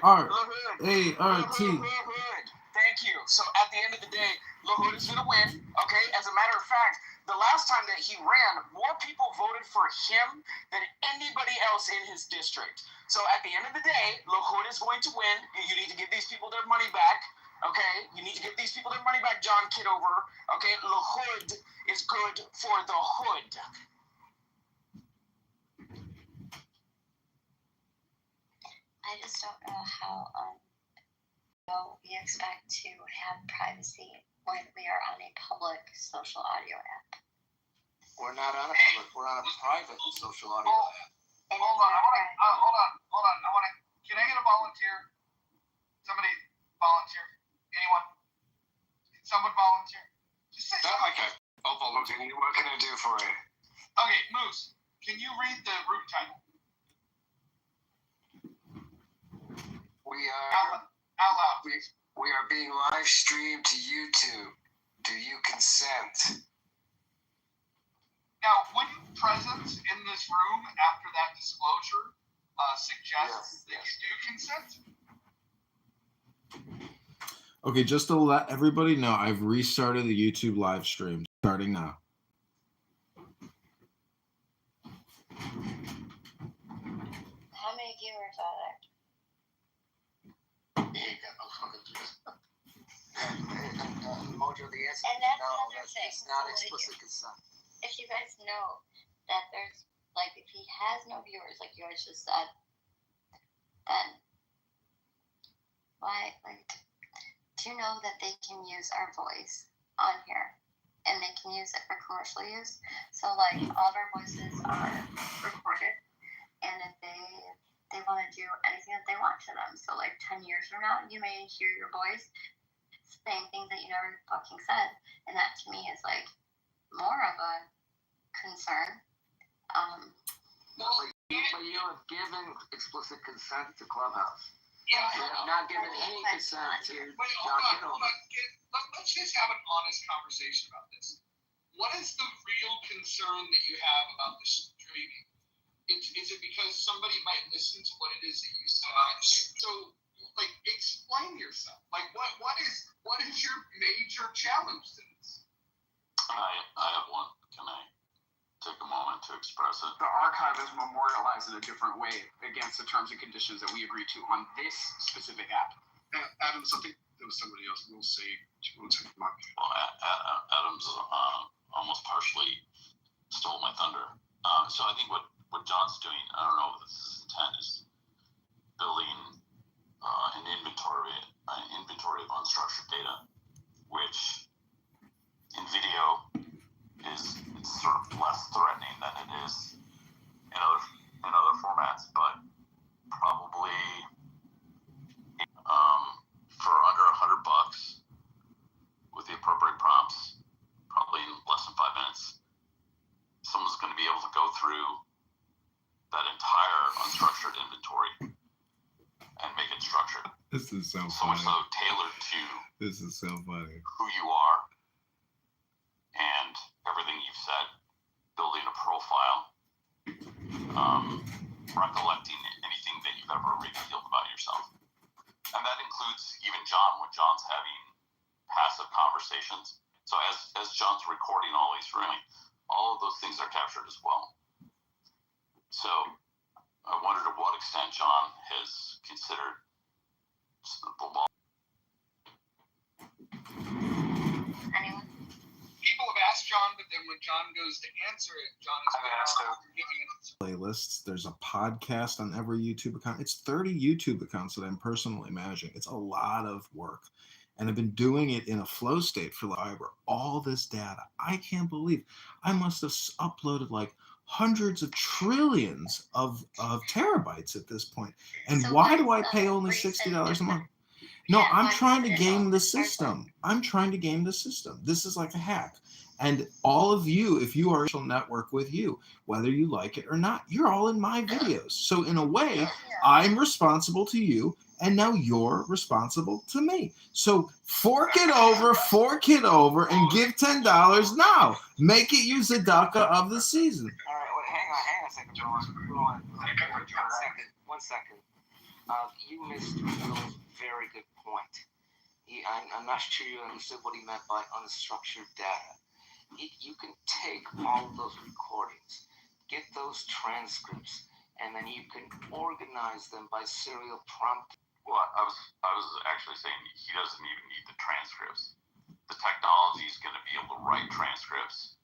LaHood. Thank you. So at the end of the day, LaHood is going to win. Okay. As a matter of fact, the last time that he ran, more people voted for him than anybody else in his district. So at the end of the day, LaHood is going to win. You need to give these people their money back. Okay, you need to give these people their money back, John Kitover. Okay, LaHood is good for the hood. I just don't know how we expect to have privacy when we are on a public social audio app. We're not on a public. We're on a private social audio app. Hold on. Can I get a volunteer? Somebody volunteer. Anyone? Can someone volunteer? Just say something. Okay. I'll volunteer. What can I do for you? Okay, Moose, can you read the room title? We are Out loud. we are being live streamed to YouTube. Do you consent? Now, wouldn't presence in this room after that disclosure suggest that you do consent? Okay, just to let everybody know, I've restarted the YouTube live stream starting now. How many viewers are there? Mojo, the answer And is that's no. another thing. It's not So, explicit consent. If you guys know that there's, like, if he has no viewers, like you guys just said, then why, like, do you know that they can use our voice on here and they can use it for commercial use? So, like, all of our voices are recorded, and if they want to do anything that they want to them, so, like, 10 years from now, you may hear your voice saying things that you never fucking said, and that to me is, like, more of a concern. But you have given explicit consent to Clubhouse. Yeah. You have not given any consent to Wait, John hold on. Let's just have an honest conversation about this. What is the real concern that you have about the streaming? Is it because somebody might listen to what it is that you say? So, like, explain yourself. Like, what is your major challenge to this? I have one. Can I take a moment to express it? The archive is memorialized in a different way against the terms and conditions that we agreed to on this specific app. Adam, something that was somebody else will say. Well, Adam's almost partially stole my thunder. So I think what John's doing, I don't know if this is his intent, is building an inventory of unstructured data, which in video it's sort of less threatening than it is in other formats, but probably for under $100 with the appropriate prompts, probably in less than 5 minutes, someone's going to be able to go through that entire unstructured inventory and make it structured. This is so So much funny. so tailored to This is so funny. who you are and everything you've said, building a profile, recollecting anything that you've ever revealed about yourself. And that includes even John, when John's having passive conversations. So as John's recording all these rooms, all of those things are captured as well. So I wonder to what extent John has considered the law. Anyone? People have asked John, but then when John goes to answer it, John is giving it. Playlists. There's a podcast on every YouTube account. It's 30 YouTube accounts that I'm personally managing. It's a lot of work. And I've been doing it in a flow state for all this data. I can't believe I must have uploaded like hundreds of trillions of terabytes at this point. And So why what do is I pay the only reason $60 a month? different? No, Yeah, I'm why trying to is it game all the circle? system. I'm trying to game the system. This is like a hack. And all of you, if you are a social network with you, whether you like it or not, you're all in my videos. So in a way, I'm responsible to you, and now you're responsible to me. So fork it over, and give $10 now. Make it use the DACA of the season. All right, wait, hang on a second, Joel. One second. You missed Will's very good point. I'm not sure you understood what he meant by unstructured data. You can take all of those recordings, get those transcripts, and then you can organize them by serial prompt. Well, I was actually saying he doesn't even need the transcripts. The technology is going to be able to write transcripts,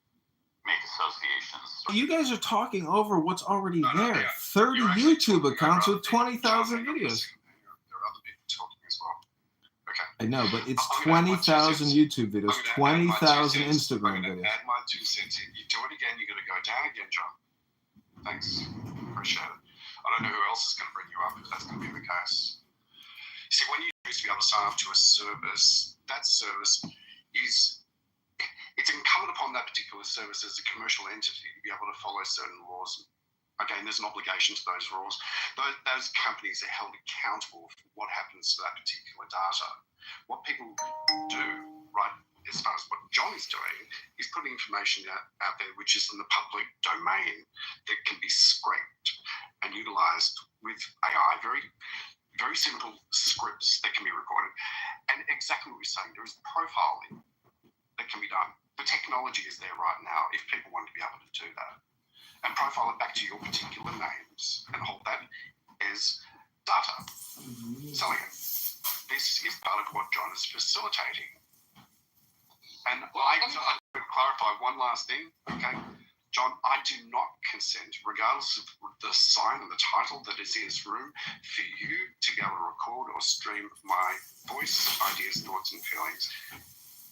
make associations. You guys are talking over what's already there. Yeah. 30 You're actually YouTube talking accounts about with 20,000 There videos. are other people talking as well. Okay. I know, but it's I'm gonna add my 20,000 YouTube videos, I'm gonna add my 20,000 2 cents. Instagram I'm gonna videos. add my 2 cents in. You do it again, you're gonna go down again, John. Thanks. Appreciate it. I don't know who else is gonna bring you up if that's gonna be the case. See, when you used to be able to sign up to a service, that service is, it's incumbent upon that particular service as a commercial entity to be able to follow certain laws. Again, there's an obligation to those rules. Those companies are held accountable for what happens to that particular data. What people do, right, as far as what John is doing, is putting information out there which is in the public domain that can be scraped and utilized with AI, very, very simple scripts that can be recorded. And exactly what we're saying, there is profiling that can be done. The technology is there right now if people want to be able to do that. And profile it back to your particular names and hold that as data. Selling it. This is part of what John is facilitating. And I to clarify one last thing, okay? John, I do not consent, regardless of the sign and the title that is in this room, for you to be able to record or stream my voice, ideas, thoughts, and feelings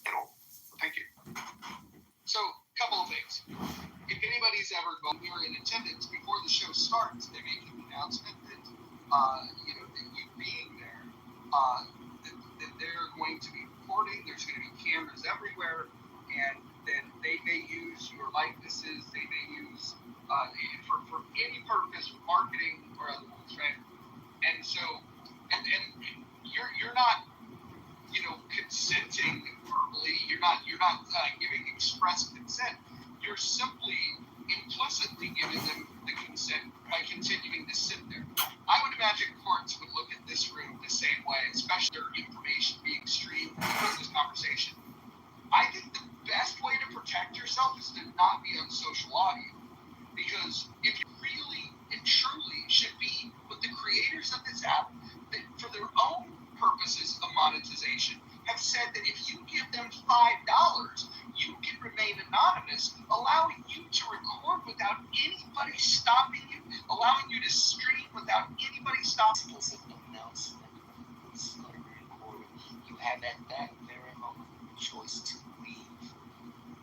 at all. Thank you. So, a couple of things. If anybody's ever going here in attendance before the show starts, they make an announcement that that you being there, that they're going to be recording. There's going to be cameras everywhere, and then they may use your likenesses. They may use for any purpose, marketing or otherwise, right? And so, and you're not, consenting verbally. You're not giving express consent. You're simply implicitly giving them the consent by continuing to sit there. I would imagine courts would look at this room the same way, especially their information being streamed because of this conversation. I think the best way to protect yourself is to not be on social audio. Because if you really and truly should be with the creators of this app, that for their own purposes of monetization, have said that if you give them $5, you can remain anonymous, allowing you to record without anybody stopping you, allowing you to stream without anybody stopping you. Announcement is going to be recorded. You have at that very moment choice to leave.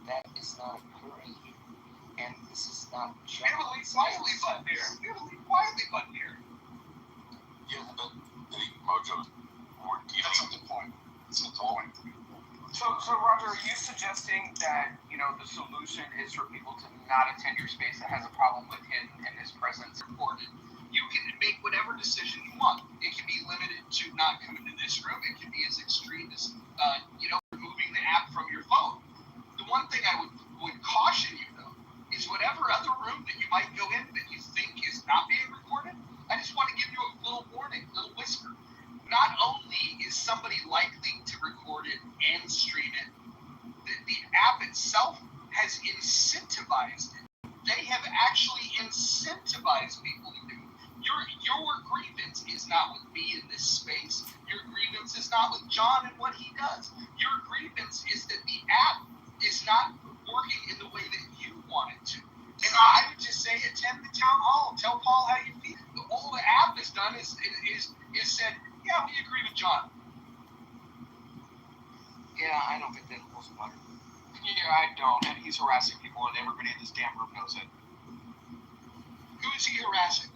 That is not occurring here. And this is not just... We have a leave quietly button here. We have a leave quietly button here. Yeah, but I think Mojo, That's not the point. It's not the point. So Roger, are you suggesting that, the solution is for people to not attend your space that has a problem with him and his presence? Recorded. You can make whatever decision you want. It can be limited to not coming to this room. It can be as extreme as, removing the app from your phone. The one thing I would caution you, though, is whatever other room that you might go in that you think is not being recorded, I just want to give you a little warning, a little whisper. Not only is somebody likely to record it and stream it, the app itself has incentivized it. They have actually incentivized people to do it. Your grievance is not with me in this space. Your grievance is not with John and what he does. Your grievance is that the app is not working in the way that you want it to. And I would just say attend the town hall. Tell Paul how you feel. All the app has done is said, yeah, we agree with John. Yeah, I don't think that was smart. Yeah, I don't. And he's harassing people, and everybody in this damn room knows it. Who is he harassing?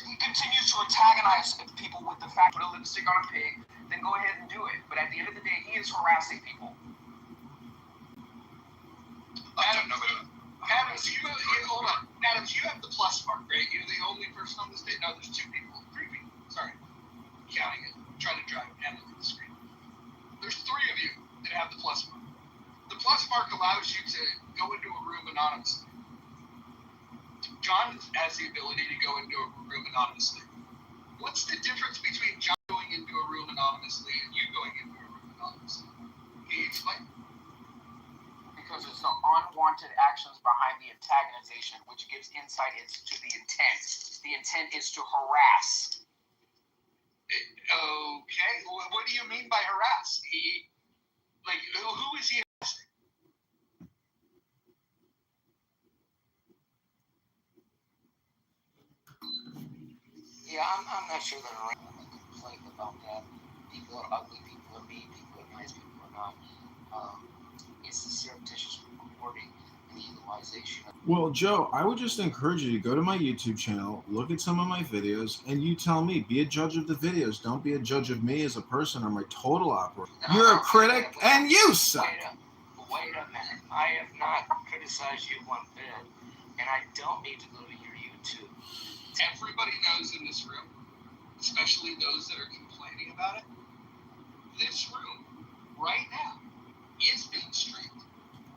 He continues to antagonize people with the fact put a lipstick on a pig, then go ahead and do it. But at the end of the day, he is harassing people. Adams, hold on. Adams, you have the plus mark, right? You're the only person on this stage. No, there's 2 people. 3 people. Sorry. Counting it. I'm trying to drive it down on the screen. There's 3 of you that have the plus mark. The plus mark allows you to go into a room anonymously. John has the ability to go into a room anonymously. What's the difference between John going into a room anonymously and you going into a room anonymously? Can you explain? Because it's the unwanted actions behind the antagonization, which gives insight into the intent. The intent is to harass. Okay, what do you mean by harass? Who is he harassing? Yeah, I'm not sure that I'm a complaint about that. People are ugly, people are mean, people are nice, people are not. It's the surreptitious recording and the utilization of. Well, Joe, I would just encourage you to go to my YouTube channel, look at some of my videos, and you tell me. Be a judge of the videos. Don't be a judge of me as a person or my total operator. You're a critic, and you suck. Wait a minute. I have not criticized you one bit, and I don't need to go to your YouTube. Everybody knows in this room, especially those that are complaining about it, this room right now is being streamed.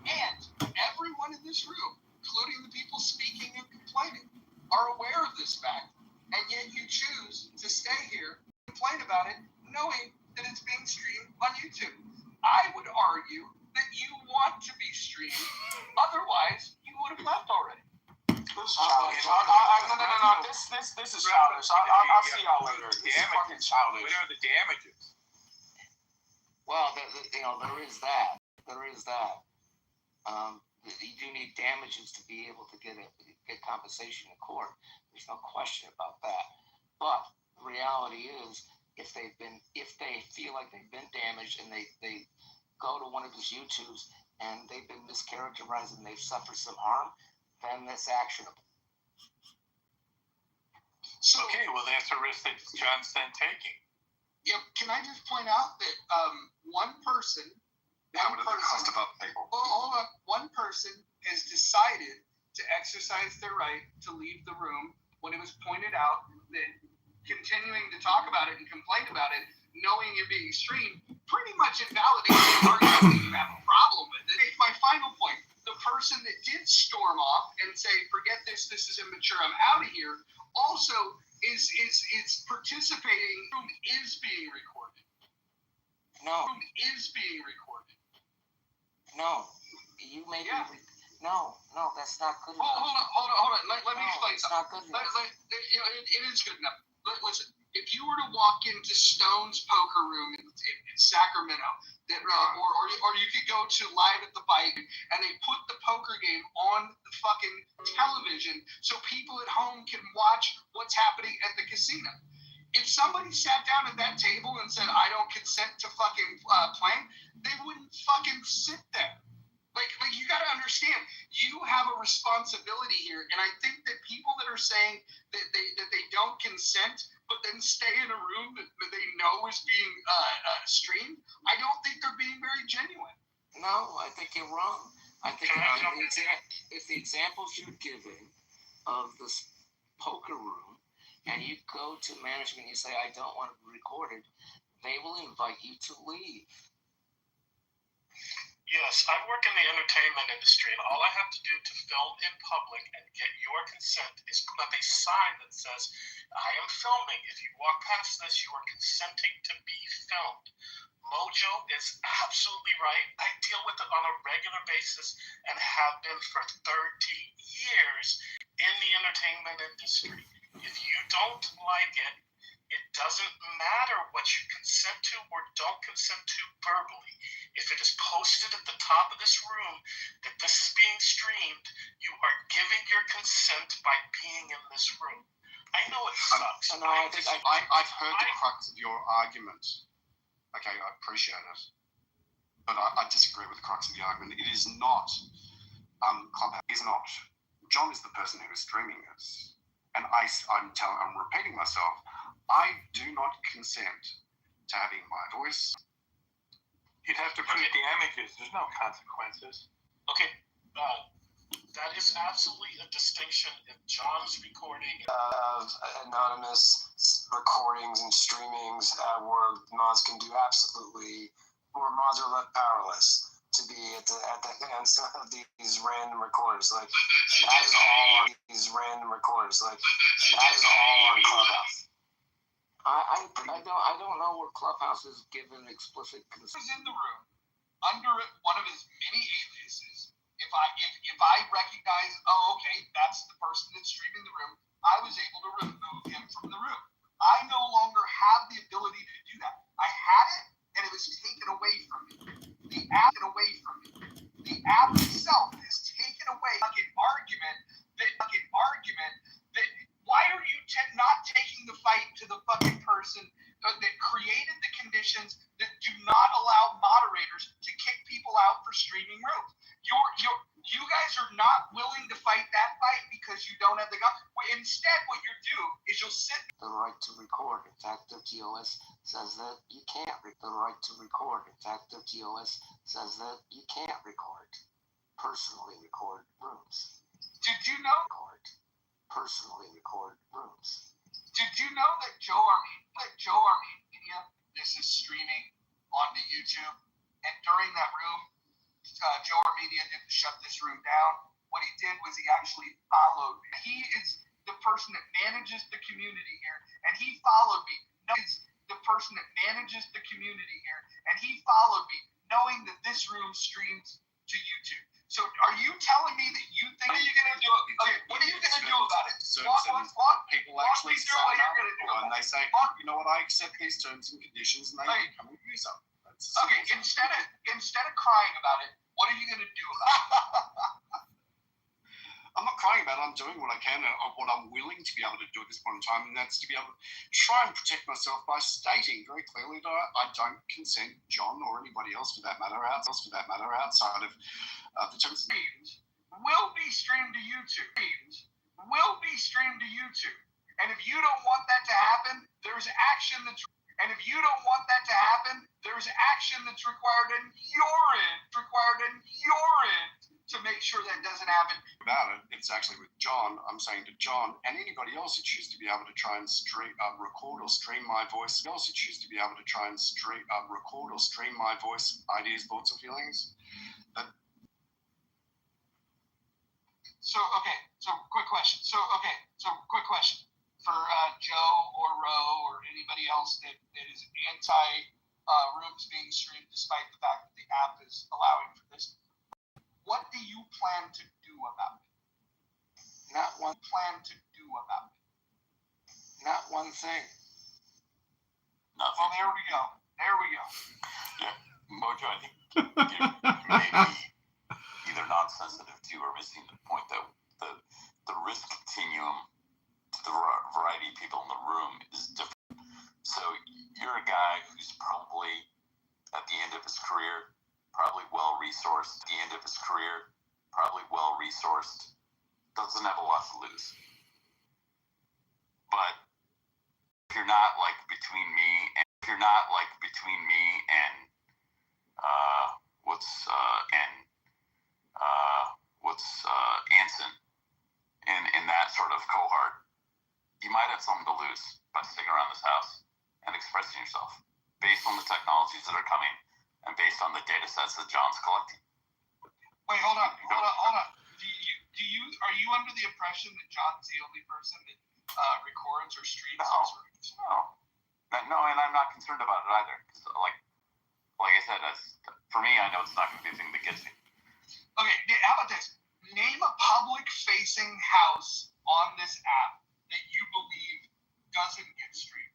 And everyone in this room, including the people speaking and complaining, are aware of this fact. And yet you choose to stay here and complain about it, knowing that it's being streamed on YouTube. I would argue that you want to be streamed, otherwise you would have left already. This is childish. No. This is childish. I'll see y'all later. This is fucking childish. What are the damages? Well, there is that. There is that. You do need damages to be able to get compensation in court. There's no question about that. But the reality is, if they feel like they've been damaged and they go to one of his YouTubes and they've been mischaracterized and they've suffered some harm, then that's actionable. So, okay, well, that's a risk that John's then taking. Yeah, can I just point out that one person Hold on. One person has decided to exercise their right to leave the room when it was pointed out that continuing to talk about it and complain about it, knowing you're being streamed, pretty much invalidates the argument that you have a problem with it. My final point, the person that did storm off and say, forget this is immature, I'm out of here, also is participating. Room is being recorded. No. Room is being recorded. No. You made No, that's not good enough. Hold on. Let me explain it's something. Not good enough. It is good enough. Listen, if you were to walk into Stone's poker room in Sacramento, or you could go to Live at the Bite, and they put the poker game on the fucking television so people at home can watch what's happening at the casino. If somebody sat down at that table and said, I don't consent to fucking playing, they wouldn't fucking sit there. Like you got to understand, you have a responsibility here, and I think that people that are saying that they don't consent, but then stay in a room that they know is being streamed, I don't think they're being very genuine. No, I think you're wrong. I think if the examples you're giving of this poker room, and you go to management and you say, I don't want it recorded, they will invite you to leave. Yes, I work in the entertainment industry, and all I have to do to film in public and get your consent is put up a sign that says, I am filming. If you walk past this, you are consenting to be filmed. Mojo is absolutely right. I deal with it on a regular basis and have been for 30 years in the entertainment industry. If you don't like it, it doesn't matter what you consent to or don't consent to verbally. If it is posted at the top of this room that this is being streamed, you are giving your consent by being in this room. I know it sucks. I've heard the crux of your argument. Okay, I appreciate it. But I disagree with the crux of the argument. It is not Clubhouse. It is not. John is the person who is streaming this. And I'm repeating myself. I do not consent to having my voice. You'd have to prove damages. There's no consequences. Okay, that is absolutely a distinction. If John's recording of anonymous recordings and streamings where mods can do absolutely, where mods are left powerless to be at the hands of these random recorders. Like that is all on these random recorders. Like that is all on Clubhouse. I don't know where Clubhouse is given explicit consent. Was in the room under one of his many aliases. If I recognize, oh, okay, that's the person that's streaming the room, I was able to remove him from the room. I no longer have the ability to do that. I had it, and it was taken away from me. The app itself is taken away. Fucking argument that why are you not taking the fight to the fucking person that created the conditions that do not allow moderators to kick people out for streaming rooms? You guys are not willing to fight that fight because you don't have the gun. Instead, what you do is you'll sit. The right to record. In fact, the TOS says that you can't. The right to record. In fact, the TOS says that you can't record. Personally record rooms. Did you know? Personally record rooms. Did you know that Joe Armenia, this is streaming onto YouTube, and during that room, Joe Armenia didn't shut this room down. What he did was he actually followed me. He is the person that manages the community here, and he followed me. Knowing that this room streams to YouTube. So are you telling me that you think? What are you going to do? Okay, what are you going to do about it? People actually sign up, and they say, you know what, I accept these terms and conditions, and they become a user. Okay, instead of crying about it, what are you going to do about it? I'm not crying about it. I'm doing what I can and what I'm willing to be able to do at this point in time, and that's to be able to try and protect myself by stating very clearly that I don't consent, John or anybody else for that matter, outside of the terms. Will be streamed to YouTube. And if you don't want that to happen, there's action that's. And if you don't want that to happen, there's action that's required in your end to make sure that doesn't happen. About it, it's actually with John. I'm saying to John and anybody else who chooses to be able to try and record or stream my voice, ideas, thoughts, or feelings. So quick question. For Joe or Ro or anybody else that is anti rooms being streamed, despite the fact that the app is allowing for this, what do you plan to do about it? Not one thing. Nothing. Well, there we go. Yeah, Mojo, I think you may be either not sensitive to or missing the point that the risk continuum to the variety of people in the room is different. So you're a guy who's probably at the end of his career, probably well-resourced, doesn't have a lot to lose. But if you're not like between me and Anson in that sort of cohort, you might have something to lose by sticking around this house and expressing yourself based on the technologies that are coming and based on the data sets that John's collecting. Wait, hold on. Are you under the impression that John's the only person that records or streams his rooms? No, and I'm not concerned about it either. Like I said, for me, I know it's not going to be a thing that gets me. Okay, how about this? Name a public-facing house on this app that you believe doesn't get streamed.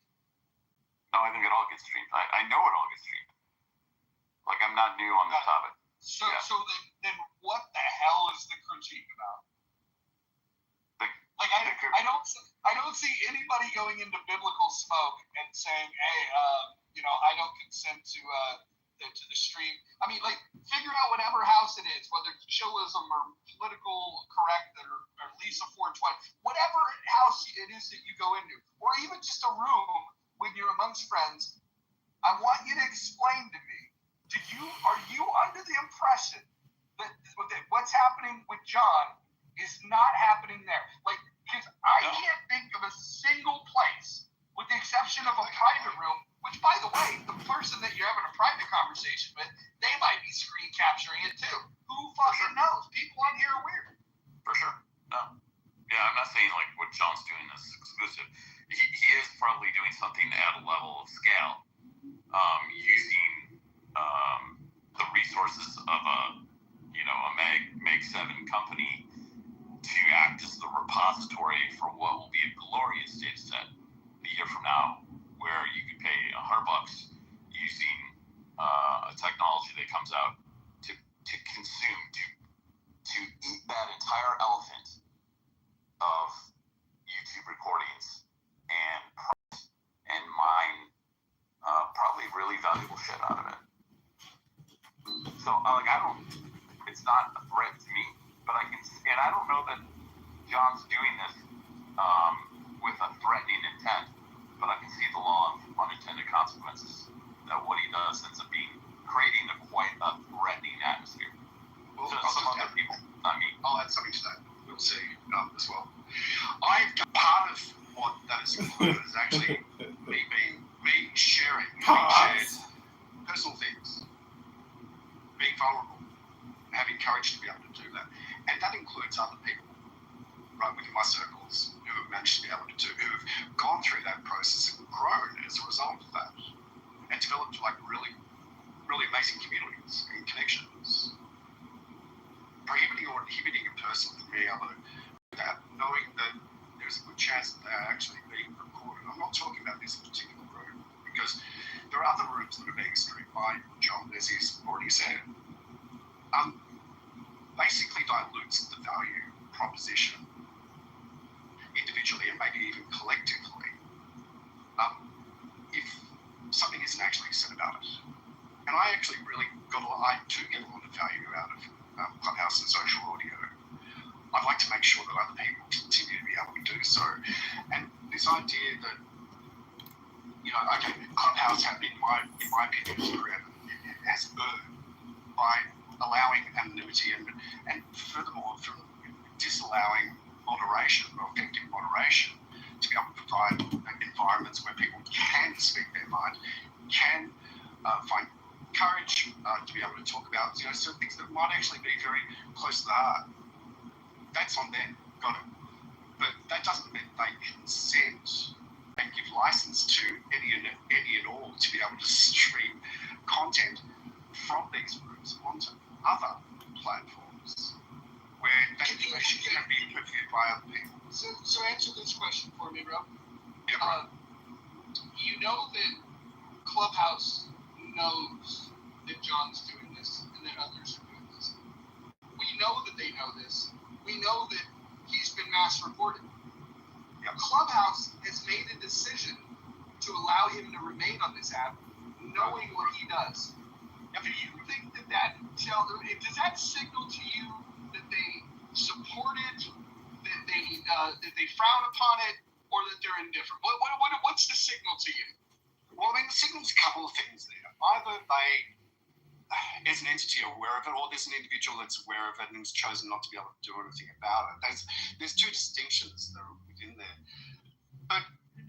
No, I think it all gets streamed. I know it all gets streamed. Like, I'm not new on the topic. So then what the hell is the critique about? I don't see anybody going into biblical smoke and saying, hey, I don't consent to the stream. I mean, like, figure out whatever house it is, whether it's chillism or political correct or Lisa 420, whatever house it is that you go into, or even just a room when you're amongst friends. I want you to explain to me, are you under the impression that what's happening with John is not happening there? Like, because I can't think of a single place, with the exception of a private room, which, by the way, the person that you're having a private conversation with, they might be screen capturing it too. Who fucking knows? People on here are weird. For sure. No. Yeah, I'm not saying like what John's doing is exclusive. he is probably doing something at a level of scale, using the resources of a Meg 7 company to act as the repository for what will be a glorious data set a year from now, where you could pay $100 using a technology that comes out to consume, to eat that entire elephant of YouTube recordings and mine probably really valuable shit out of it. So it's not a threat to me, but and I don't know that John's doing this with a threatening intent, but I can see the law of unintended consequences that what he does ends up creating quite a threatening atmosphere. Well, to some other people, not me. I'll add something to that. We'll see as well. Part of what that is included is actually me sharing personal things, being vulnerable, having courage to be able to do that, and that includes other people, right, within my circles who have managed to be able to who've gone through that process and grown as a result of that, and developed like really, really amazing communities and connections. Prohibiting or inhibiting a person from being able to do that, knowing that there's a good chance that they are actually being recorded. I'm not talking about this particular room, because there are other rooms that are being streamed by John, as he's already said. Basically dilutes the value proposition individually and maybe even collectively if something isn't actually said about it. And I actually really I do get a lot of value out of Clubhouse and social audio. I'd like to make sure that other people continue to be able to do so. And this idea that, Clubhouse has been, in my opinion, has earned by allowing anonymity and furthermore, from disallowing moderation or effective moderation to be able to provide environments where people can speak their mind, can find courage to be able to talk about certain things that might actually be very close to the heart. That's on them, got it. But that doesn't mean they consent and give license to any and all to be able to stream content from these rooms onto other platforms where that information can be reviewed by other people. So answer this question for me, bro. Yeah, bro. You know that Clubhouse knows that John's doing this and that others are doing this. We know that they know this. We know that he's been mass reported. Yep. Clubhouse has made a decision to allow him to remain on this app, knowing what he does. Do you think does that signal to you that they support it, that they frown upon it, or that they're indifferent? What's the signal to you? Well, I mean, the signal's a couple of things there. Either they, as an entity, are aware of it, or there's an individual that's aware of it and has chosen not to be able to do anything about it. There's two distinctions that are within there. But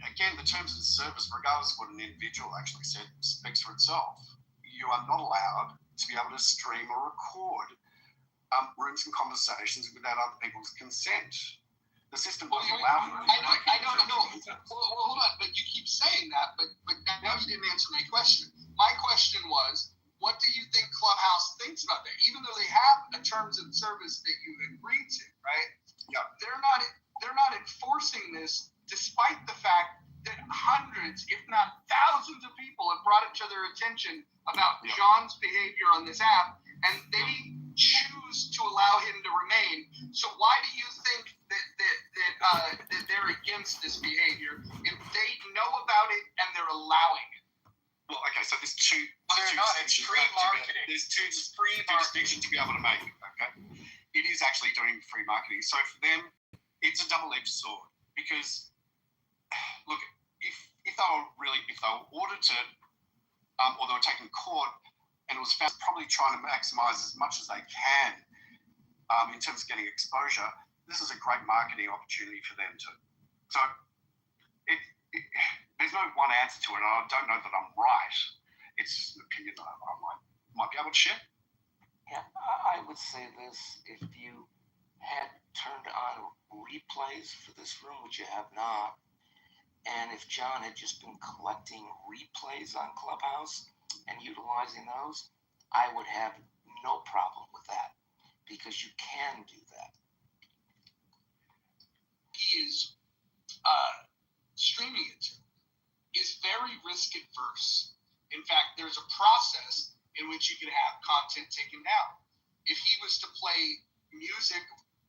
again, the terms of service, regardless of what an individual actually said, speaks for itself. You are not allowed to be able to stream or record rooms and conversations without other people's consent. The system doesn't allow for it. I don't know. Well, hold on, but you keep saying that, but now you didn't answer my question. My question was, what do you think Clubhouse thinks about that? Even though they have a terms of service that you agreed to, right? Yeah. They're not enforcing this, despite the fact that hundreds, if not thousands of people have brought it to their attention about John's behavior on this app, and they choose to allow him to remain. So why do you think that they're against this behavior if they know about it and they're allowing it? Well, okay, so there's two. They're not. It's free marketing. There's two distinctions to be able to make. Okay, it is actually doing free marketing. So for them, it's a double-edged sword because, look, if they were audited, or they were taken to court, and it was found probably trying to maximize as much as they can in terms of getting exposure, this is a great marketing opportunity for them too. So there's no one answer to it, and I don't know that I'm right. It's just an opinion that I might be able to share. Yeah, I would say this: if you had turned on replays for this room, which you have not, And if John had just been collecting replays on Clubhouse and utilizing those, I would have no problem with that, because you can do that. He is streaming it is very risk adverse. In fact, there's a process in which you can have content taken down. If he was to play music,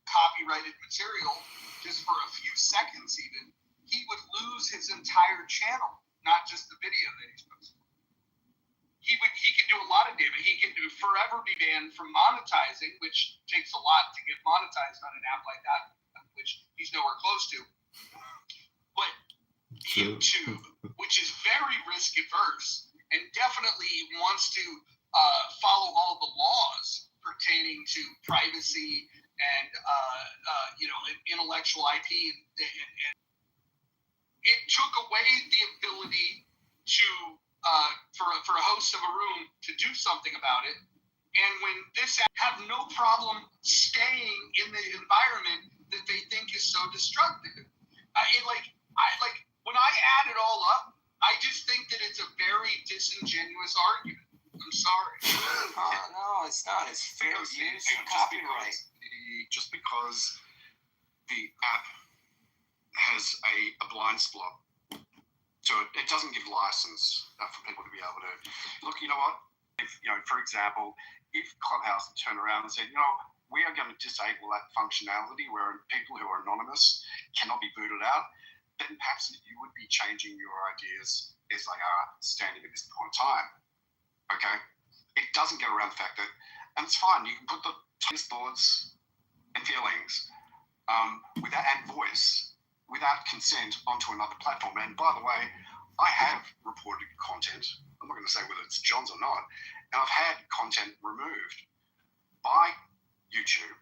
copyrighted material, just for a few seconds even, he would lose his entire channel, not just the video that he's posting. He could do a lot of damage. He could forever be banned from monetizing, which takes a lot to get monetized on an app like that, which he's nowhere close to. But YouTube, which is very risk adverse and definitely wants to follow all the laws pertaining to privacy and intellectual IP, and it took away the ability to for a host of a room to do something about it. And when this have no problem staying in the environment that they think is so destructive. When I add it all up, I just think that it's a very disingenuous argument. I'm sorry. No, it's not. It's fair use and copyright. Just because the app has a blind spot, so it doesn't give license for people to be able to look. You know what? If for example, if Clubhouse turned around and said, we are going to disable that functionality where people who are anonymous cannot be booted out, then perhaps you would be changing your ideas as they are standing at this point in time. Okay? It doesn't get around the fact that, and it's fine, you can put the thoughts and feelings and voice without consent onto another platform. And by the way, I have reported content. I'm not going to say whether it's John's or not. And I've had content removed by YouTube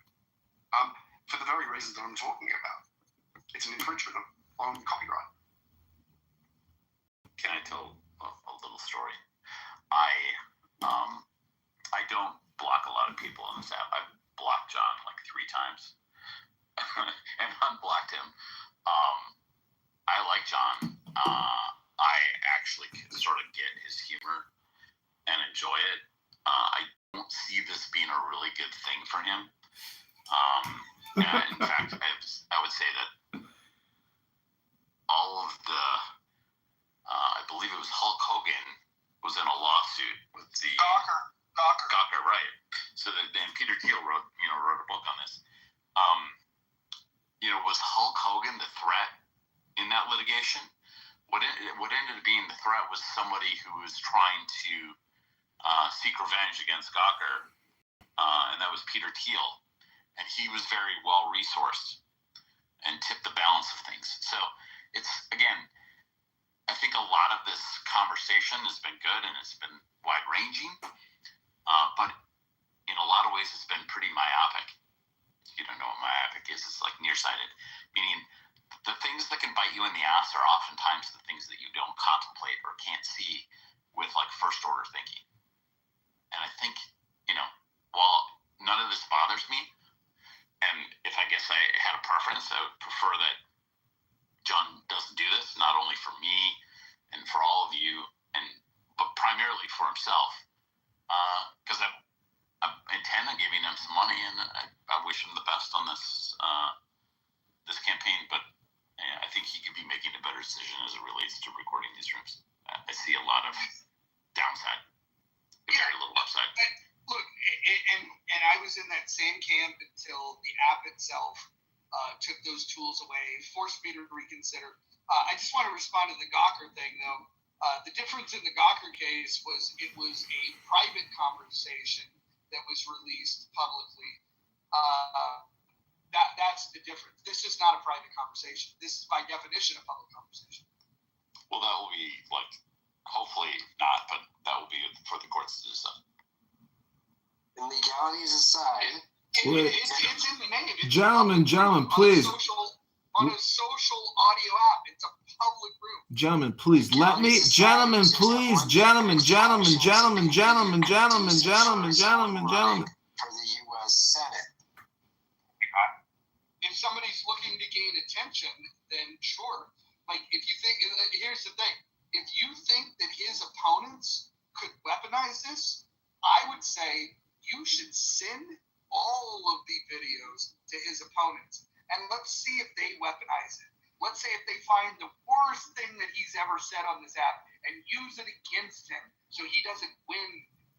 for the very reasons that I'm talking about. It's an infringement on copyright. Can I tell a little story? I don't block a lot of people on this app. I've blocked John like 3 times and unblocked him. I like John. I actually sort of get his humor and enjoy it. I don't see this being a really good thing for him. In fact, I would say that all of the, I believe it was Hulk Hogan was in a lawsuit with the Gawker, right? So then Peter Thiel wrote a book on this. Was Hulk Hogan the threat in that litigation? What ended up being the threat was somebody who was trying to seek revenge against Gawker, and that was Peter Thiel, and he was very well resourced and tipped the balance of things. So it's, again, I think a lot of this conversation has been good and it's been wide ranging, but in a lot of ways it's been pretty myopic. If you don't know what myopic is, it's like nearsighted, meaning the things that can bite you in the ass are oftentimes the things that you don't contemplate or can't see with like first order thinking. And I think, while none of this bothers me, and if I guess I had a preference, I would prefer that John doesn't do this, not only for me and for all of you, but primarily for himself, because I'm intent on giving him some money, and I wish him the best on this campaign, but I think he could be making a better decision as it relates to recording these rooms. I see a lot of downside, very little upside. Look, and I was in that same camp until the app itself took those tools away, forced me to reconsider. I just want to respond to the Gawker thing, though. The difference in the Gawker case was it was a private conversation that was released publicly. That's the difference. This is not a private conversation. This is by definition a public conversation. Well, that will be hopefully not, but that will be for the courts to decide. And legalities aside, it's in the name. It's Gentlemen, please. On a social audio app, it's a public room. Gentlemen, please let me. Gentlemen, please. Gentlemen. For the U.S. Senate. If somebody's looking to gain attention, then sure. Like, if you think, here's the thing. If you think that his opponents could weaponize this, I would say you should send all of the videos to his opponents. And let's see if they weaponize it. Let's say if they find the worst thing that he's ever said on this app and use it against him so he doesn't win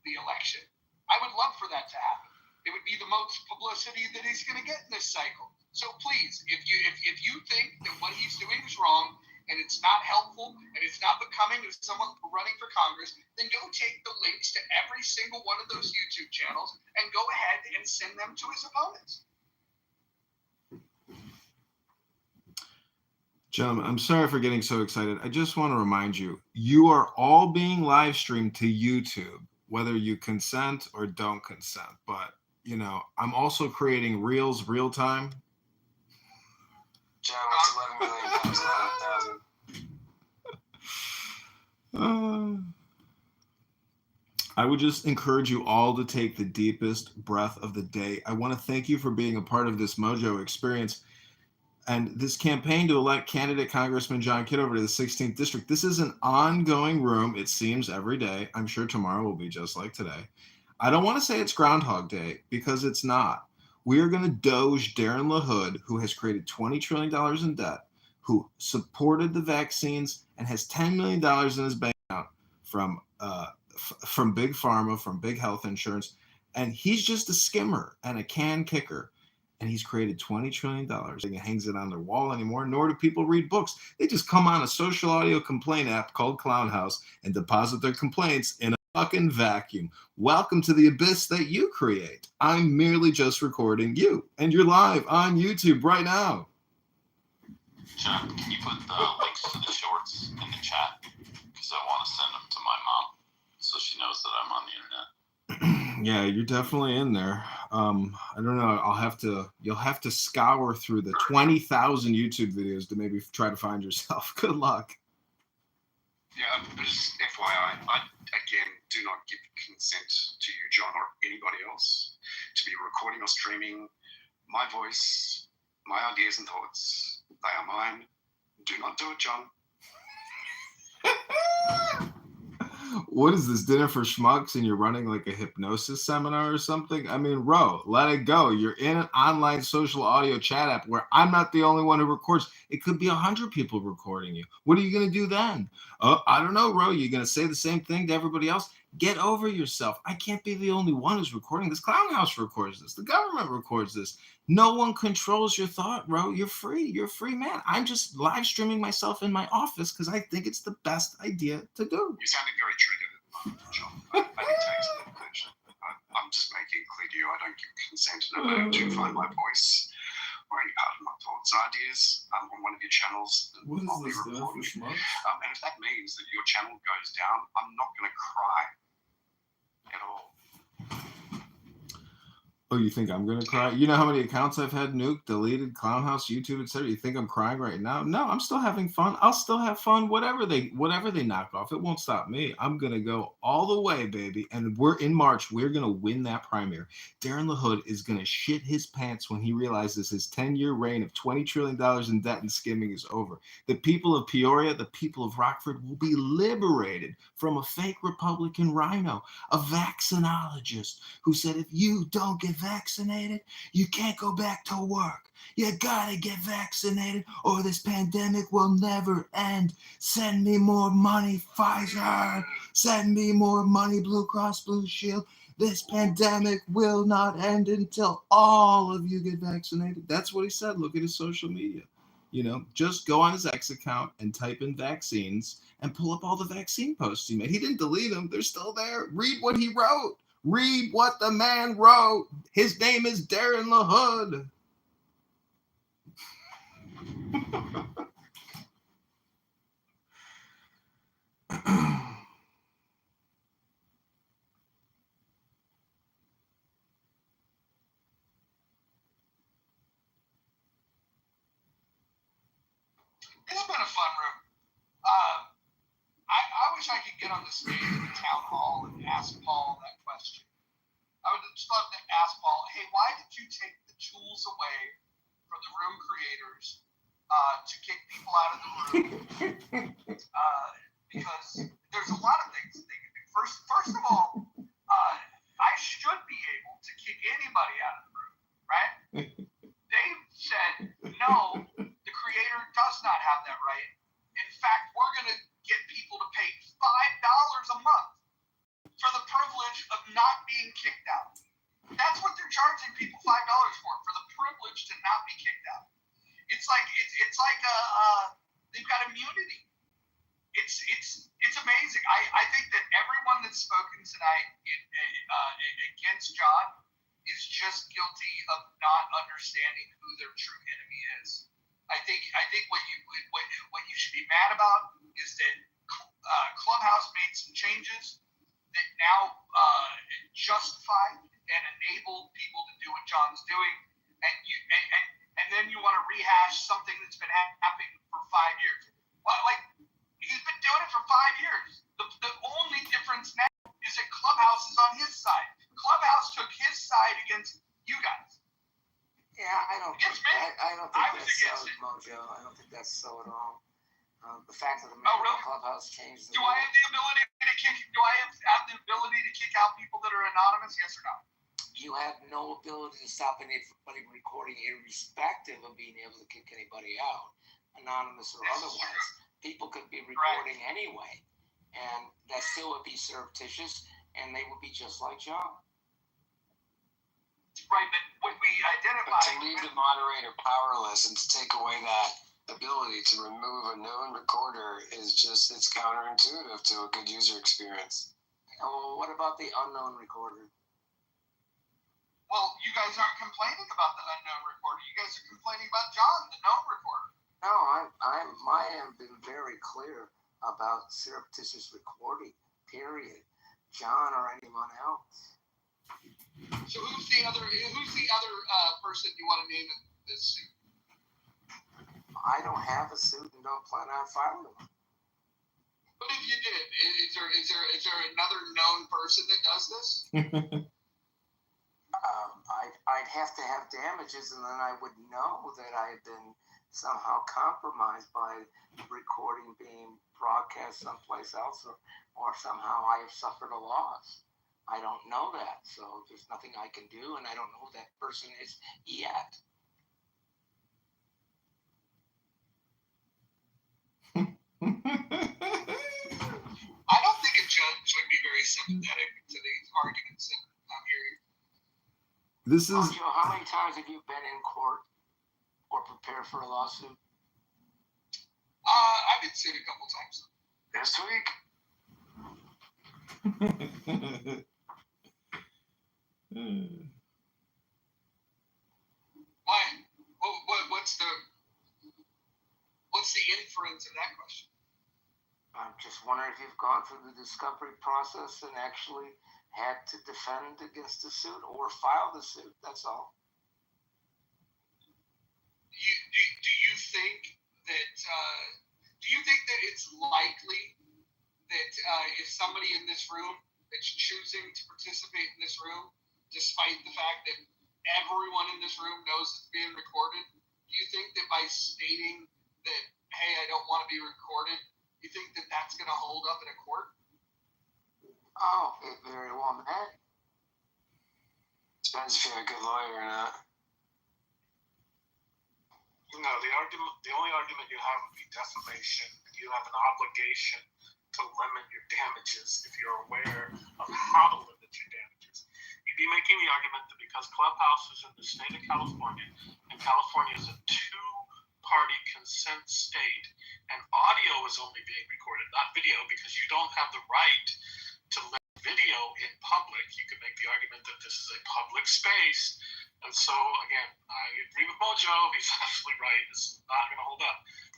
the election. I would love for that to happen. It would be the most publicity that he's going to get in this cycle. So please, if you think that what he's doing is wrong and it's not helpful and it's not becoming of someone running for Congress, then go take the links to every single one of those YouTube channels and go ahead and send them to his opponents. Gentlemen, I'm sorry for getting so excited. I just want to remind you, you are all being live streamed to YouTube, whether you consent or don't consent. But, you know, I'm also creating Reels real time. John, it's 11 million times 11,000. I would just encourage you all to take the deepest breath of the day. I want to thank you for being a part of this Mojo experience and this campaign to elect candidate Congressman John Kitover to the 16th District. This is an ongoing room, it seems, every day. I'm sure tomorrow will be just like today. I don't want to say it's Groundhog Day because it's not. We are going to doge Darren LaHood, who has created $20 trillion in debt, who supported the vaccines and has $10 million in his bank account from big pharma, from big health insurance. And he's just a skimmer and a can kicker. And he's created $20 trillion. He hangs it on their wall anymore, nor do people read books. They just come on a social audio complaint app called Clown House and deposit their complaints in a fucking vacuum. Welcome to the abyss that you create. I'm merely just recording you, and you're live on YouTube right now. John, can you put the links to the shorts in the chat? Because I want to send them to my mom so she knows that I'm on the internet. Yeah, you're definitely in there. I don't know. You'll have to scour through the 20,000 YouTube videos to maybe try to find yourself. Good luck. Yeah, but just FYI, I again do not give consent to you, John, or anybody else to be recording or streaming my voice, my ideas and thoughts. They are mine. Do not do it, John. What is this, dinner for schmucks, and you're running like a hypnosis seminar or something? I mean, Ro, let it go. You're in an online social audio chat app where I'm not the only one who records. It could be 100 people recording you. What are you going to do then? I don't know, Ro. You're going to say the same thing to everybody else? Get over yourself. I can't be the only one who's recording this. Clown House records this. The government records this. No one controls your thought, Ro. You're free. You're a free man. I'm just live streaming myself in my office because I think it's the best idea to do. You sounded very triggered, John. I did take some information. I'm just making it clear to you I don't give consent in order to find my voice or any part of my thoughts and ideas on one of your channels. What is I'll be this, dinner recording for it. schmucks? And if that means that your channel goes down, I'm not going to cry at all. Oh, you think I'm going to cry? You know how many accounts I've had nuked, deleted, Clown House, YouTube, etc. You think I'm crying right now? No, I'm still having fun. I'll still have fun, whatever they knock off. It won't stop me. I'm going to go all the way, baby. And we're in March. We're going to win that primary. Darren LaHood is going to shit his pants when he realizes his 10-year reign of $20 trillion in debt and skimming is over. The people of Peoria, the people of Rockford will be liberated from a fake Republican rhino, a vaccinologist who said, if you don't get vaccinated, you can't go back to work. You gotta get vaccinated or this pandemic will never end. Send me more money, Pfizer. Send me more money, Blue Cross Blue Shield. This pandemic will not end until all of you get vaccinated. That's what he said. Look at his social media. You know, just go on his X account and type in vaccines and pull up all the vaccine posts he made. He didn't delete them. They're still there. Read what he wrote. Read what the man wrote. His name is Darren LaHood. It's been a fun room. I wish I could get on the stage of the town hall and ask Paul that question. I would just love to ask Paul, hey, why did you take the tools away from the room creators to kick people out of the room because there's a lot of things that they can do. First of all, I should be able to kick anybody out of the room, right? Dave said, no, the creator does not have that right. In fact, we're going to get people to pay $5 a month for the privilege of not being kicked out. That's what they're charging people $5 for the privilege to not be kicked out. It's like they've got immunity. It's amazing. I think that everyone that's spoken tonight against John is just guilty of not understanding who their true enemy is. I think what you should be mad about is that Clubhouse made some changes that now justify and enable people to do what John's doing, and then you want to rehash something that's been happening for 5 years. Well, like, he's been doing it for 5 years. The only difference now is that Clubhouse is on his side. Clubhouse took his side against you guys. Yeah, I don't think that's so, Mojo. I don't think that's so at all. The fact of the matter, really? Clubhouse changed the Do I have the ability to kick? Do I have the ability to kick out people that are anonymous? Yes or no? You have no ability to stop anybody recording, irrespective of being able to kick anybody out, anonymous or otherwise. People could be recording anyway, and that still would be surreptitious, and they would be just like John. Right, but when we identify... But to leave the moderator powerless and to take away that ability to remove a known recorder is just, it's counterintuitive to a good user experience. Well, what about the unknown recorder? Well, you guys aren't complaining about the unknown recorder. You guys are complaining about John, the known recorder. No, I have been very clear about surreptitious recording, period. John or anyone else. So who's the other person you want to name in this suit? I don't have a suit and don't plan on filing one. But if you did, is there another known person that does this? I'd have to have damages, and then I would know that I had been somehow compromised by recording being broadcast someplace else, or somehow I have suffered a loss. I don't know that, so there's nothing I can do, and I don't know who that person is yet. I don't think a judge would be very sympathetic to these arguments that I'm hearing. This is. Joe, how many times have you been in court or prepared for a lawsuit? I've been sued a couple times. This week? Why? What's the inference of that question? I'm just wondering if you've gone through the discovery process and actually had to defend against the suit or file the suit. That's all. Do you think that it's likely that if somebody in this room that's choosing to participate in this room, despite the fact that everyone in this room knows it's being recorded, do you think that by stating that, hey, I don't want to be recorded, you think that that's going to hold up in a court? Oh, it very well may. Depends if you're a good lawyer or not. No, the only argument you have would be defamation. You have an obligation to limit your damages if you're aware of how to limit your damages. You'd be making the argument that because Clubhouse is in the state of California, and California is a two-party consent state, and audio is only being recorded, not video, because you don't have the right to let video in public. You could make the argument that this is a public space. And so, again, I agree with Mojo. He's absolutely right. It's not going to hold up.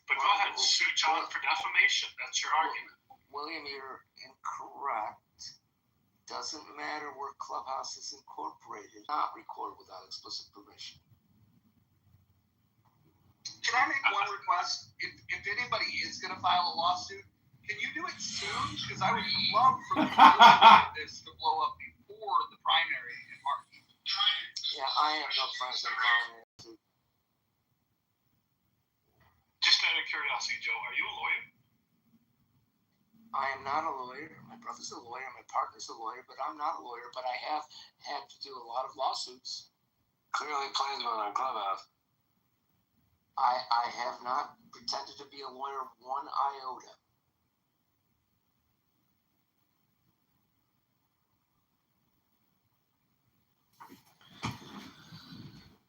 But go ahead and sue John for defamation. That's your argument. William, you're incorrect. Doesn't matter where Clubhouse is incorporated. Not record without explicit permission. Can I make one request? If anybody is going to file a lawsuit, can you do it soon? Because I would love for this to blow up before the primary in March. Yeah, I have no plans on filing it. Just out of curiosity, Joe, are you a lawyer? I am not a lawyer. My brother's a lawyer. My partner's a lawyer, but I'm not a lawyer. But I have had to do a lot of lawsuits. Clearly plays one on Clubhouse. I have not pretended to be a lawyer one iota.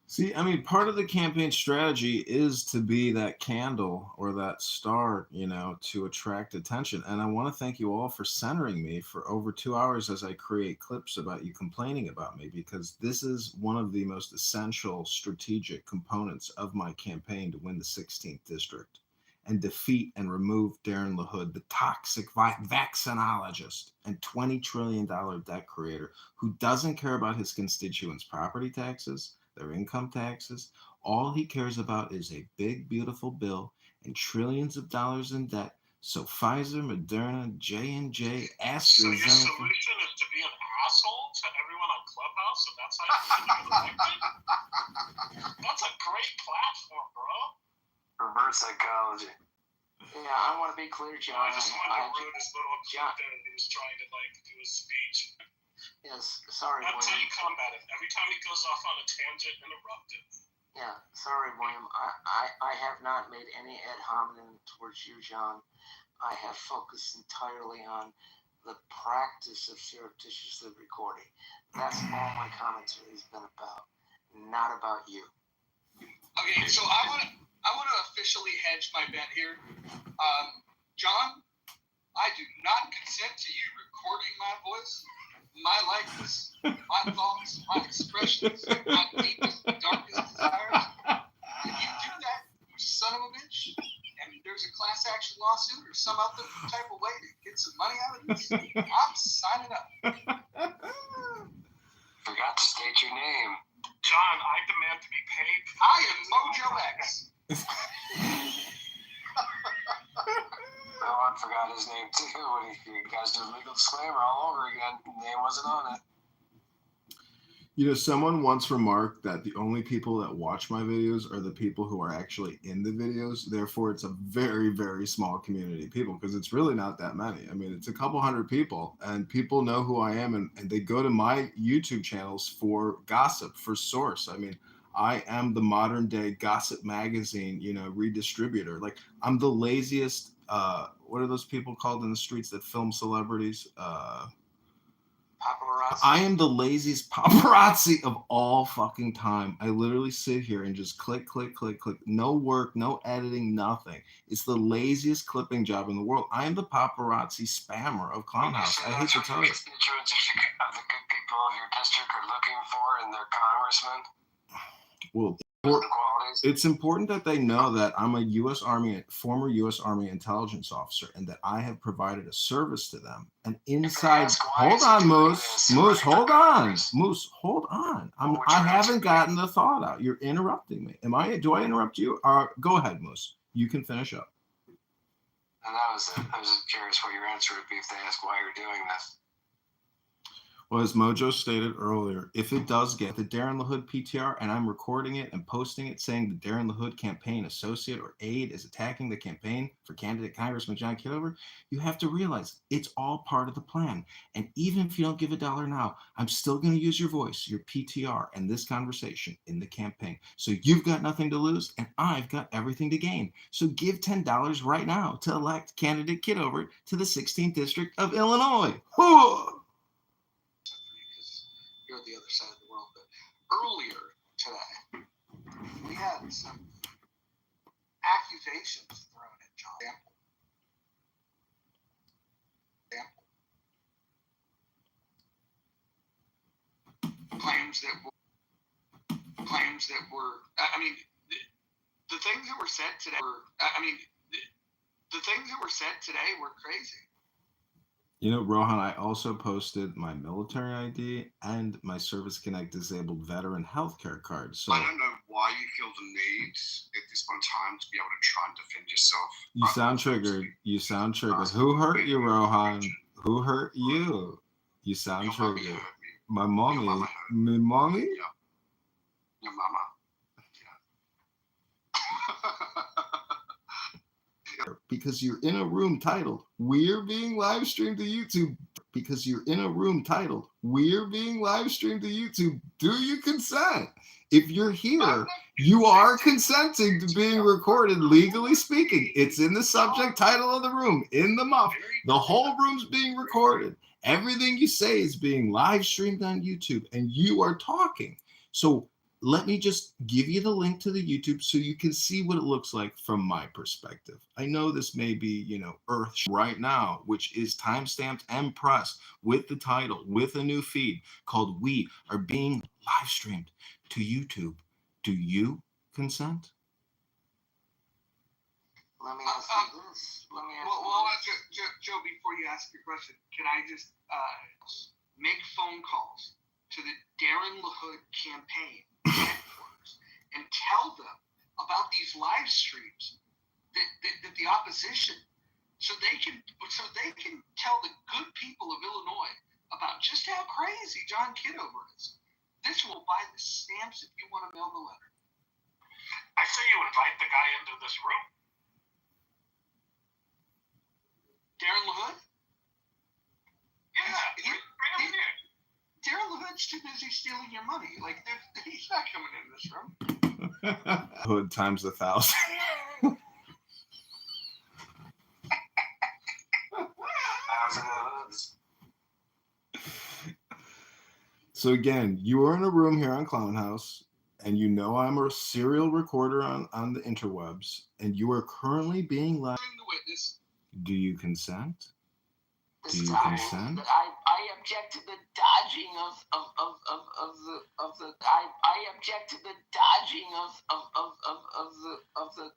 See, I mean, part of the campaign strategy is to be that candle or that star, to attract attention. And I want to thank you all for centering me for over 2 hours as I create clips about you complaining about me, because this is one of the most essential strategic components of my campaign to win the 16th district and defeat and remove Darren LaHood, the toxic vaccinologist and $20 trillion debt creator who doesn't care about his constituents' property taxes, their income taxes. All he cares about is a big, beautiful bill and trillions of dollars in debt. So Pfizer, Moderna, J&J, AstraZeneca. So your solution is to be an asshole to everyone on Clubhouse, and that's how you get elected? That's a great platform, bro. Reverse psychology. Yeah, I want to be clear, John. I just wanted to ruin this little clip that he was trying to do a speech. Yes, sorry, That's how William. you combat it. Every time he goes off on a tangent, interrupt it. Yeah, sorry, William. I have not made any ad hominem towards you, John. I have focused entirely on the practice of surreptitiously recording. That's all my commentary has been about, not about you. Okay, so I want to officially hedge my bet here. John, I do not consent to you recording my voice, my likeness, my thoughts, my expressions, my deepest, darkest desires. If you do that, you son of a bitch, and there's a class action lawsuit or some other type of way to get some money out of this, I'm signing up. Forgot to state your name. John, I demand to be paid. I am Mojo X. Rowan forgot his name too when you guys did a legal disclaimer all over again. Name wasn't on it. Someone once remarked that the only people that watch my videos are the people who are actually in the videos. Therefore, it's a very, very small community of people, because it's really not that many. I mean, it's a couple hundred people, and people know who I am, and they go to my YouTube channels for gossip, for source. I mean, I am the modern day gossip magazine, redistributor. Like, I'm the laziest, what are those people called in the streets that film celebrities? Paparazzi. I am the laziest paparazzi of all fucking time. I literally sit here and just click, click, click, click. No work, no editing, nothing. It's the laziest clipping job in the world. I am the paparazzi spammer of Clownhouse. I hate to tell you. Constituents of the good people of your district are looking for in their congressman. Well, Qualities. it's important that they know that I'm a former U.S. Army intelligence officer, and that I have provided a service to them. And inside, hold on, Moose, hold on. I haven't gotten the thought out. You're interrupting me. Do I interrupt you? Go ahead, Moose. You can finish up. And that was it. I was just curious what your answer would be if they ask why you're doing this. Well, as Mojo stated earlier, if it does get the Darren LaHood PTR and I'm recording it and posting it saying the Darren LaHood campaign associate or aide is attacking the campaign for candidate Congressman John Kitover, you have to realize it's all part of the plan. And even if you don't give $1 now, I'm still going to use your voice, your PTR, and this conversation in the campaign. So you've got nothing to lose and I've got everything to gain. So give $10 right now to elect candidate Kitover to the 16th District of Illinois. You're the other side of the world. But earlier today, we had some accusations thrown at John. Claims that were. I mean, the things that were said today were. The things that were said today were crazy. Rohan, I also posted my military ID and my Service Connect disabled veteran healthcare card. So I don't know why you feel the need at this point in time to be able to try and defend yourself. You sound triggered. Who hurt you, Rohan? Who hurt you? You sound triggered. Hurt me. My mommy. My mommy? Yeah. Your mama. Yeah. because you're in a room titled "We're being live streamed to YouTube." Because you're in a room titled "We're being live streamed to YouTube." Do you consent? If you're here, you are consenting to being recorded, legally speaking. It's in the subject title of the room, in the muff. The whole room's being recorded. Everything you say is being live streamed on YouTube, and you are talking. So let me just give you the link to the YouTube so you can see what it looks like from my perspective. I know this may be, earth right now, which is timestamped and pressed with the title, with a new feed called "We Are Being Live Streamed to YouTube." Do you consent? Let me ask you this. Joe, before you ask your question, can I just make phone calls to the Darren LaHood campaign headquarters and tell them about these live streams that the opposition, so they can tell the good people of Illinois about just how crazy John Kitover is. This will buy the stamps if you want to mail the letter. I say you invite the guy into this room. Darren LaHood? Yeah, bring him in here. Darren LaHood's too busy stealing your money. Like, he's not coming in this room. Hood times 1,000. So again, you are in a room here on Clown House, and you know I'm a serial recorder on the interwebs, and you are currently being live. The witness. Do you consent? Do you Stop. consent? I object to the dodging of the. I object to the dodging of the.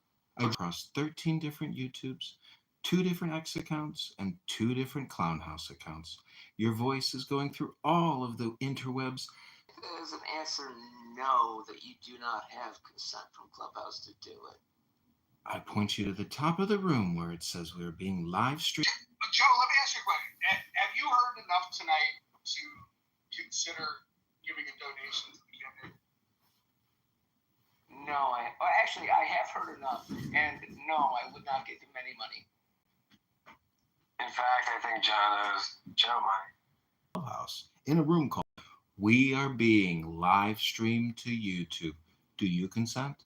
Across 13 different YouTubes, 2 different X accounts, and 2 different Clown House accounts. Your voice is going through all of the interwebs. There's an answer no, that you do not have consent from Clubhouse to do it. I point you to the top of the room where it says we're being live streamed. Joe, let me ask you a question. Have you heard enough tonight to consider giving a donation to the campaign? No, I have heard enough, and no, I would not give him any money. In fact, I think John owes Joe money. House in a room called "We Are Being Live Streamed to YouTube." Do you consent?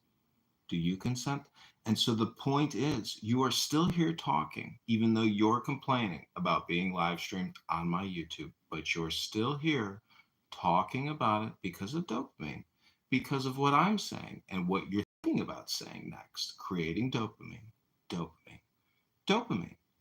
Do you consent? And so the point is, you are still here talking, even though you're complaining about being live streamed on my YouTube, but you're still here talking about it because of dopamine, because of what I'm saying and what you're thinking about saying next, creating dopamine,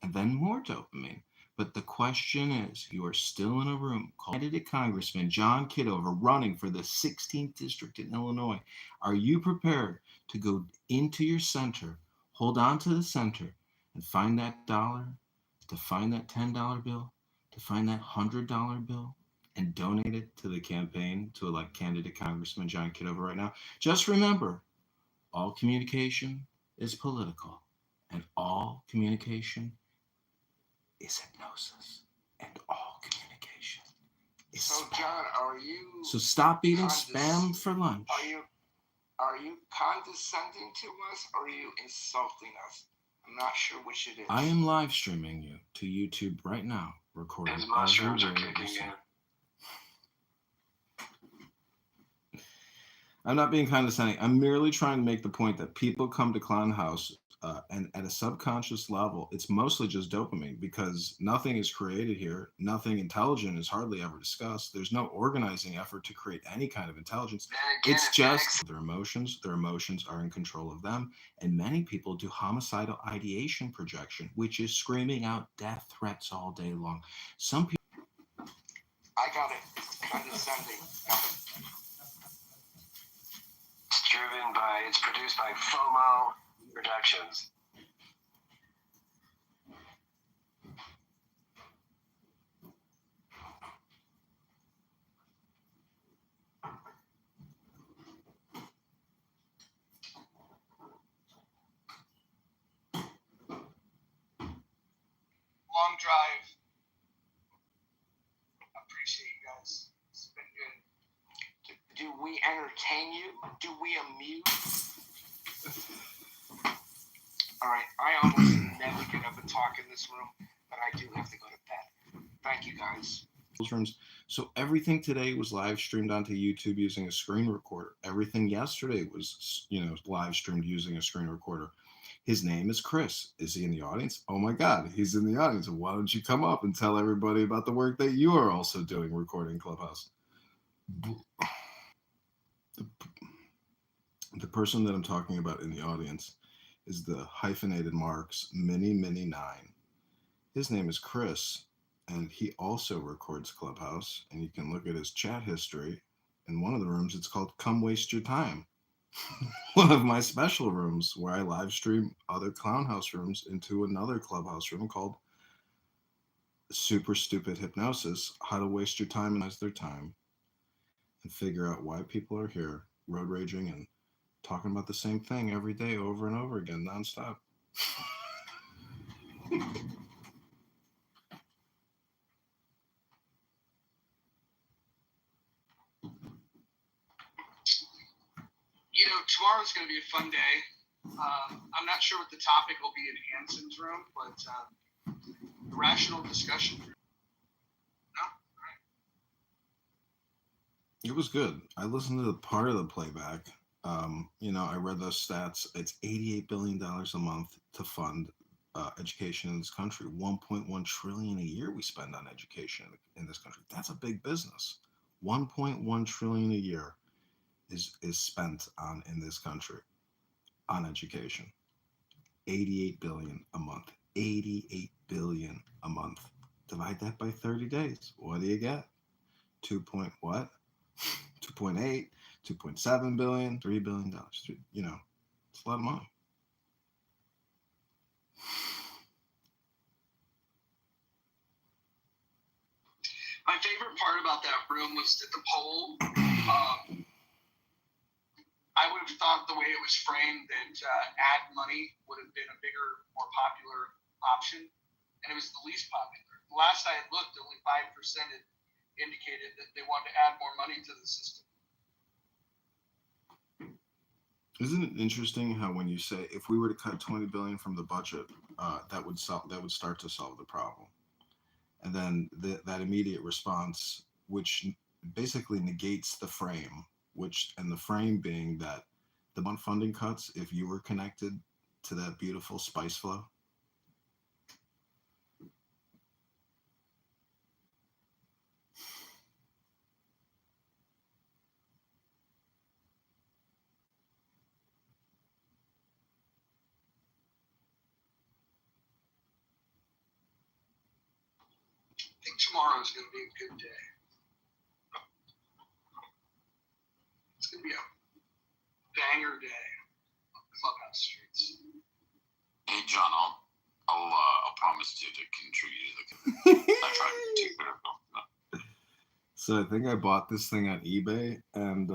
and then more dopamine. But the question is, you are still in a room called candidate Congressman John Kitover running for the 16th district in Illinois. Are you prepared to go into your center, hold on to the center, and find that dollar, to find that $10 bill, to find that $100 bill, and donate it to the campaign to elect candidate Congressman John Kitover right now? Just remember, all communication is political, and all communication is hypnosis, and all communication is So, spam. John, are you? So stop eating spam for lunch. Are you condescending to us, or are you insulting us? I'm not sure which it is. I am live streaming you to YouTube right now, recording His every mushrooms are word you kicking say. in. I'm not being condescending. I'm merely trying to make the point that people come to Clown House and at a subconscious level, it's mostly just dopamine because nothing is created here. Nothing intelligent is hardly ever discussed. There's no organizing effort to create any kind of intelligence. It's just their emotions. Their emotions are in control of them. And many people do homicidal ideation projection, which is screaming out death threats all day long. Some people. I got it. It's condescending. It's produced by FOMO Productions. Long drive. I appreciate you guys. It's been good. Do we entertain you? Do we amuse? All right, I almost never get up and talk in this room, but I do have to go to bed. Thank you, guys. Rooms. So everything today was live streamed onto YouTube using a screen recorder. Everything yesterday was, live streamed using a screen recorder. His name is Chris. Is he in the audience? Oh my God, he's in the audience. Why don't you come up and tell everybody about the work that you are also doing recording Clubhouse? The person that I'm talking about in the audience is the hyphenated marks Mini 9. His name is Chris, and he also records Clubhouse, and you can look at his chat history. In one of the rooms, it's called Come Waste Your Time. One of my special rooms where I live stream other clown house rooms into another Clubhouse room called Super Stupid Hypnosis, how to waste your time and waste their time and figure out why people are here road raging and talking about the same thing every day over and over again nonstop. Tomorrow's going to be a fun day. I'm not sure what the topic will be in Anson's room, but rational discussion. No? It was good. I listened to the part of the playback. I read those stats. It's $88 billion a month to fund education in this country. 1.1 trillion a year we spend on education in this country. That's a big business. 1.1 trillion a year is spent on in this country on education. 88 billion a month. 88 billion a month. Divide that by 30 days. What do you get? 2.8, 2.7 billion, $3 billion. It's a lot of money. My favorite part about that room was that the poll, I would have thought the way it was framed that ad money would have been a bigger, more popular option, and it was the least popular. The last I had looked, only 5% had indicated that they wanted to add more money to the system. Isn't it interesting how when you say if we were to cut $20 billion from the budget, that would start to solve the problem, and then that immediate response, which basically negates the frame, and the frame being that the bond funding cuts, if you were connected to that beautiful spice flow. I think tomorrow is going to be a good day. It's going to be a banger day on Clubhouse streets. Hey, John, I'll promise you to contribute to the. I tried to be critical. So I think I bought this thing on eBay, and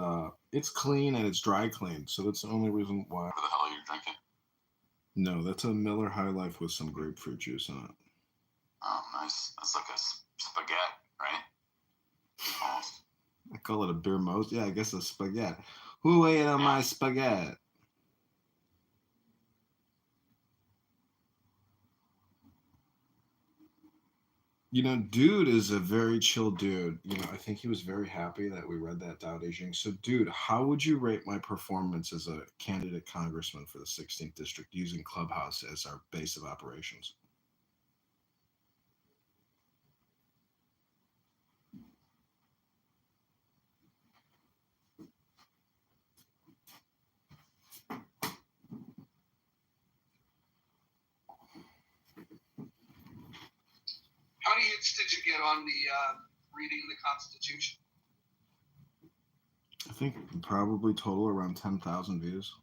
it's clean and it's dry cleaned. So that's the only reason why. What the hell are you drinking? No, that's a Miller High Life with some grapefruit juice in it. Oh, nice. That's like a spaghetti, right? Almost. I call it a beer most. Yeah, I guess a spaghetti. Who ate on my spaghetti? Dude is a very chill dude. I think he was very happy that we read that Dao De Jing. So, dude, how would you rate my performance as a candidate congressman for the 16th district using Clubhouse as our base of operations? How many hits did you get on the reading the Constitution? I think probably total around 10,000 views.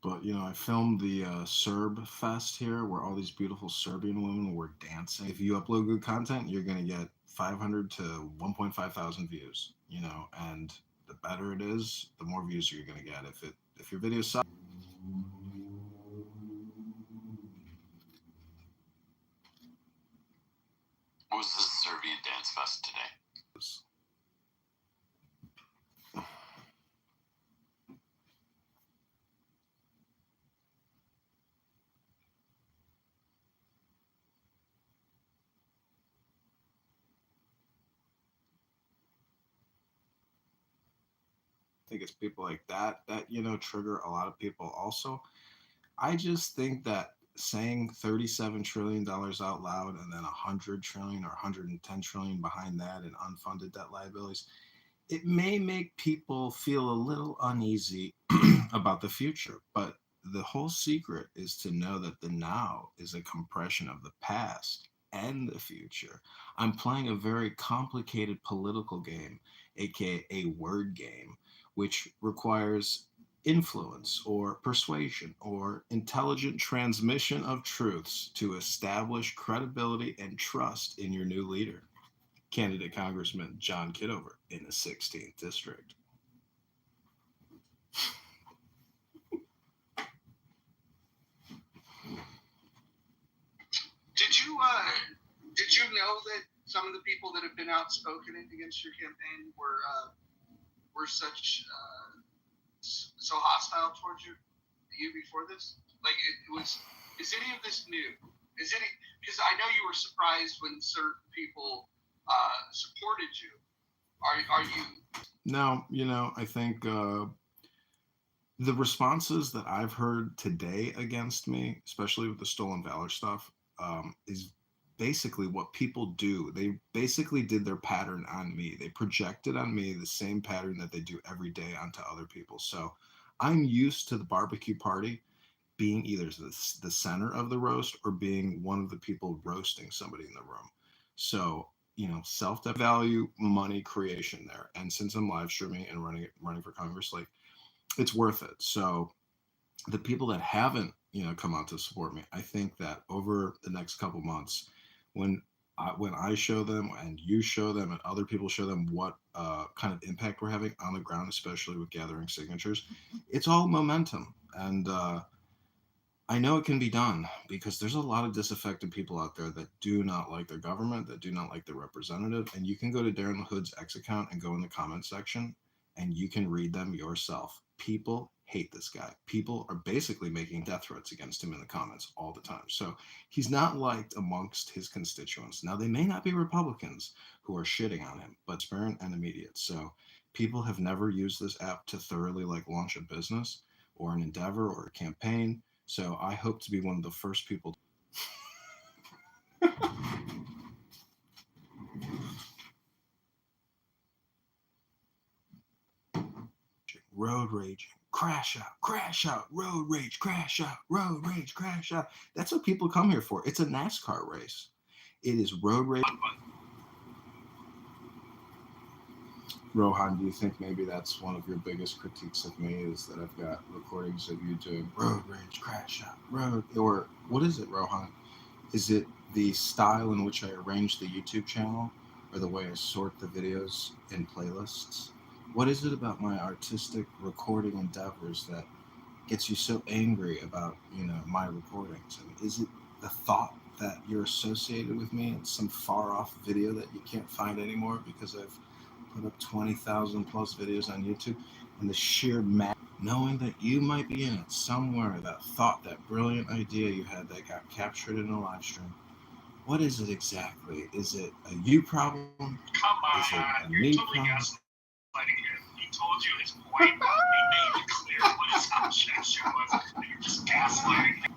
But, I filmed the Serb Fest here where all these beautiful Serbian women were dancing. If you upload good content, you're going to get 500 to 1.5 thousand views, and the better it is, the more views you're going to get. If your video sucks. What was the Serbian Dance Fest today? think it's people like that trigger a lot of people also. I just think that saying $37 trillion out loud and then 100 trillion or 110 trillion behind that and unfunded debt liabilities, it may make people feel a little uneasy about the future. But the whole secret is to know that the now is a compression of the past and the future. I'm playing a very complicated political game, aka a word game, which requires influence or persuasion or intelligent transmission of truths to establish credibility and trust in your new leader, candidate Congressman John Kitover in the 16th district. Did you know that some of the people that have been outspoken against your campaign were so hostile towards you before this? Like it was. Is any of this new? Is any? Because I know you were surprised when certain people supported you. Are you? No, I think the responses that I've heard today against me, especially with the stolen valor stuff, is basically what people do. They basically did their pattern on me. They projected on me the same pattern that they do every day onto other people. So I'm used to the barbecue party being either the center of the roast or being one of the people roasting somebody in the room. So, self-value, money creation there. And since I'm live streaming and running for Congress, like, it's worth it. So the people that haven't, come out to support me, I think that over the next couple months, when I show them and you show them and other people show them what kind of impact we're having on the ground, especially with gathering signatures, it's all momentum. And I know it can be done because there's a lot of disaffected people out there that do not like their government, that do not like their representative. And you can go to Darren LaHood's X account and go in the comment section and you can read them yourself. People hate this guy. People are basically making death threats against him in the comments all the time. So he's not liked amongst his constituents. Now, they may not be Republicans who are shitting on him, but transparent and immediate. So people have never used this app to thoroughly launch a business or an endeavor or a campaign. So I hope to be one of the first people. Road raging, crash out, road rage, crash out, road rage, crash out. That's what people come here for. It's a NASCAR race. It is road rage. Rohan, do you think maybe that's one of your biggest critiques of me is that I've got recordings of you doing road rage, crash out, road, or what is it, Rohan? Is it the style in which I arrange the YouTube channel or the way I sort the videos in playlists? What is it about my artistic recording endeavors that gets you so angry about, my recordings? And is it the thought that you're associated with me in some far off video that you can't find anymore because I've put up 20,000 plus videos on YouTube, and the sheer knowing that you might be in it somewhere, that thought, that brilliant idea you had that got captured in a live stream. What is it exactly? Is it a you problem? Come on, is it a you're me totally problem? gaslighting him. He told you his point. He made it clear what his objection was. You're just gaslighting him.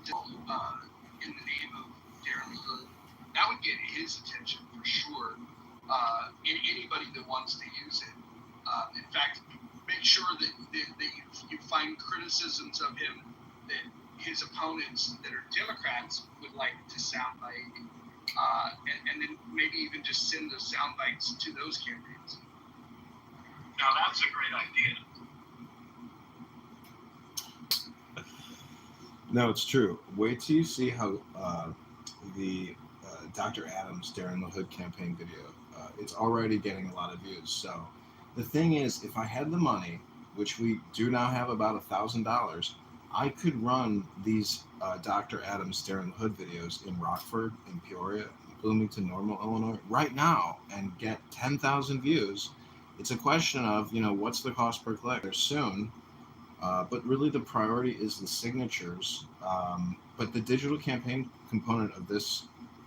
In the name of Darren Hood, that would get his attention for sure. Anybody that wants to use it. In fact, make sure that you find criticisms of him that his opponents that are Democrats would like to soundbite, and then maybe even just send those sound bites to those campaigns. Now that's a great idea. No, it's true. Wait till you see how the Dr. Adams Darren LaHood campaign video, it's already getting a lot of views. So the thing is, if I had the money, which we do now have about $1,000, I could run these Dr. Adams Darren LaHood videos in Rockford, in Peoria, in Bloomington, Normal, Illinois, right now and get 10,000 views. It's a question of, what's the cost per click? They're soon. But really the priority is the signatures. But the digital campaign component of this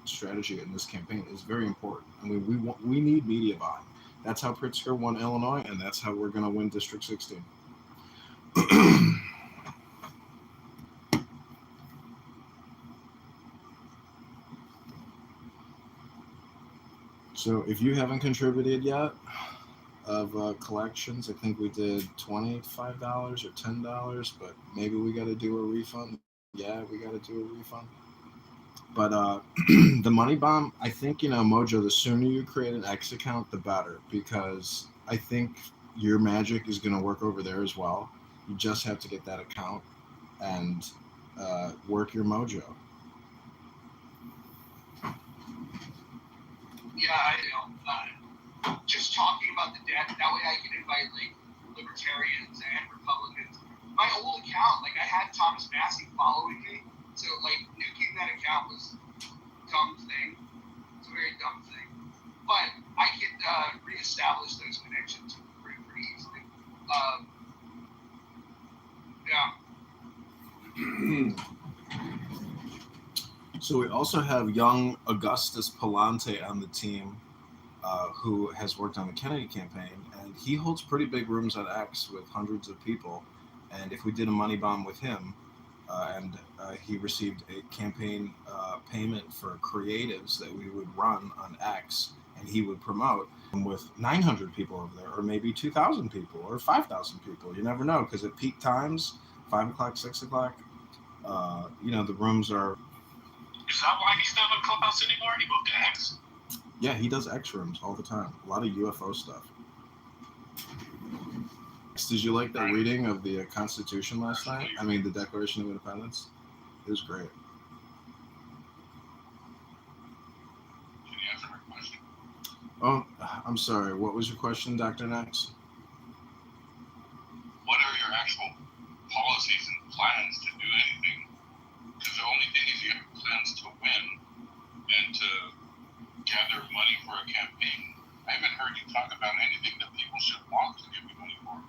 strategy in this campaign is very important. I mean, we need media buying. That's how Pritzker won Illinois, and that's how we're going to win District 16. So if you haven't contributed yet of collections, I think we did $25 or $10, but maybe we got to do a refund. Yeah, we got to do a refund. But the money bomb, I think, Mojo, the sooner you create an X account, the better, because I think your magic is going to work over there as well. You just have to get that account and work your mojo. Yeah, I know. Just talking about the debt, that way I can invite like libertarians and Republicans. My old account, like I had Thomas Massey following me, so like nuking that account was a dumb thing. It's a very dumb thing. But I could reestablish those connections pretty easily. Yeah. So we also have young Augustus Palante on the team, who has worked on the Kennedy campaign, and he holds pretty big rooms on X with hundreds of people. And if we did a money bomb with him, and he received a campaign payment for creatives that we would run on X, and he would promote with 900 people over there, or maybe 2,000 people, or 5,000 people. You never know, because at peak times, 5 o'clock, 6 o'clock, the rooms are. Is that why he's not on Clubhouse anymore? He moved to X? Yeah, he does X rooms all the time. A lot of UFO stuff. Did you like that reading of the Constitution last night? I mean, the Declaration of Independence? It was great. Can you answer my question? Oh, I'm sorry. What was your question, Dr. Knox? What are your actual policies and plans to do anything? Because the only thing is you have plans to win and to gather money for a campaign. I haven't heard you talk about anything that people should want to give you money for.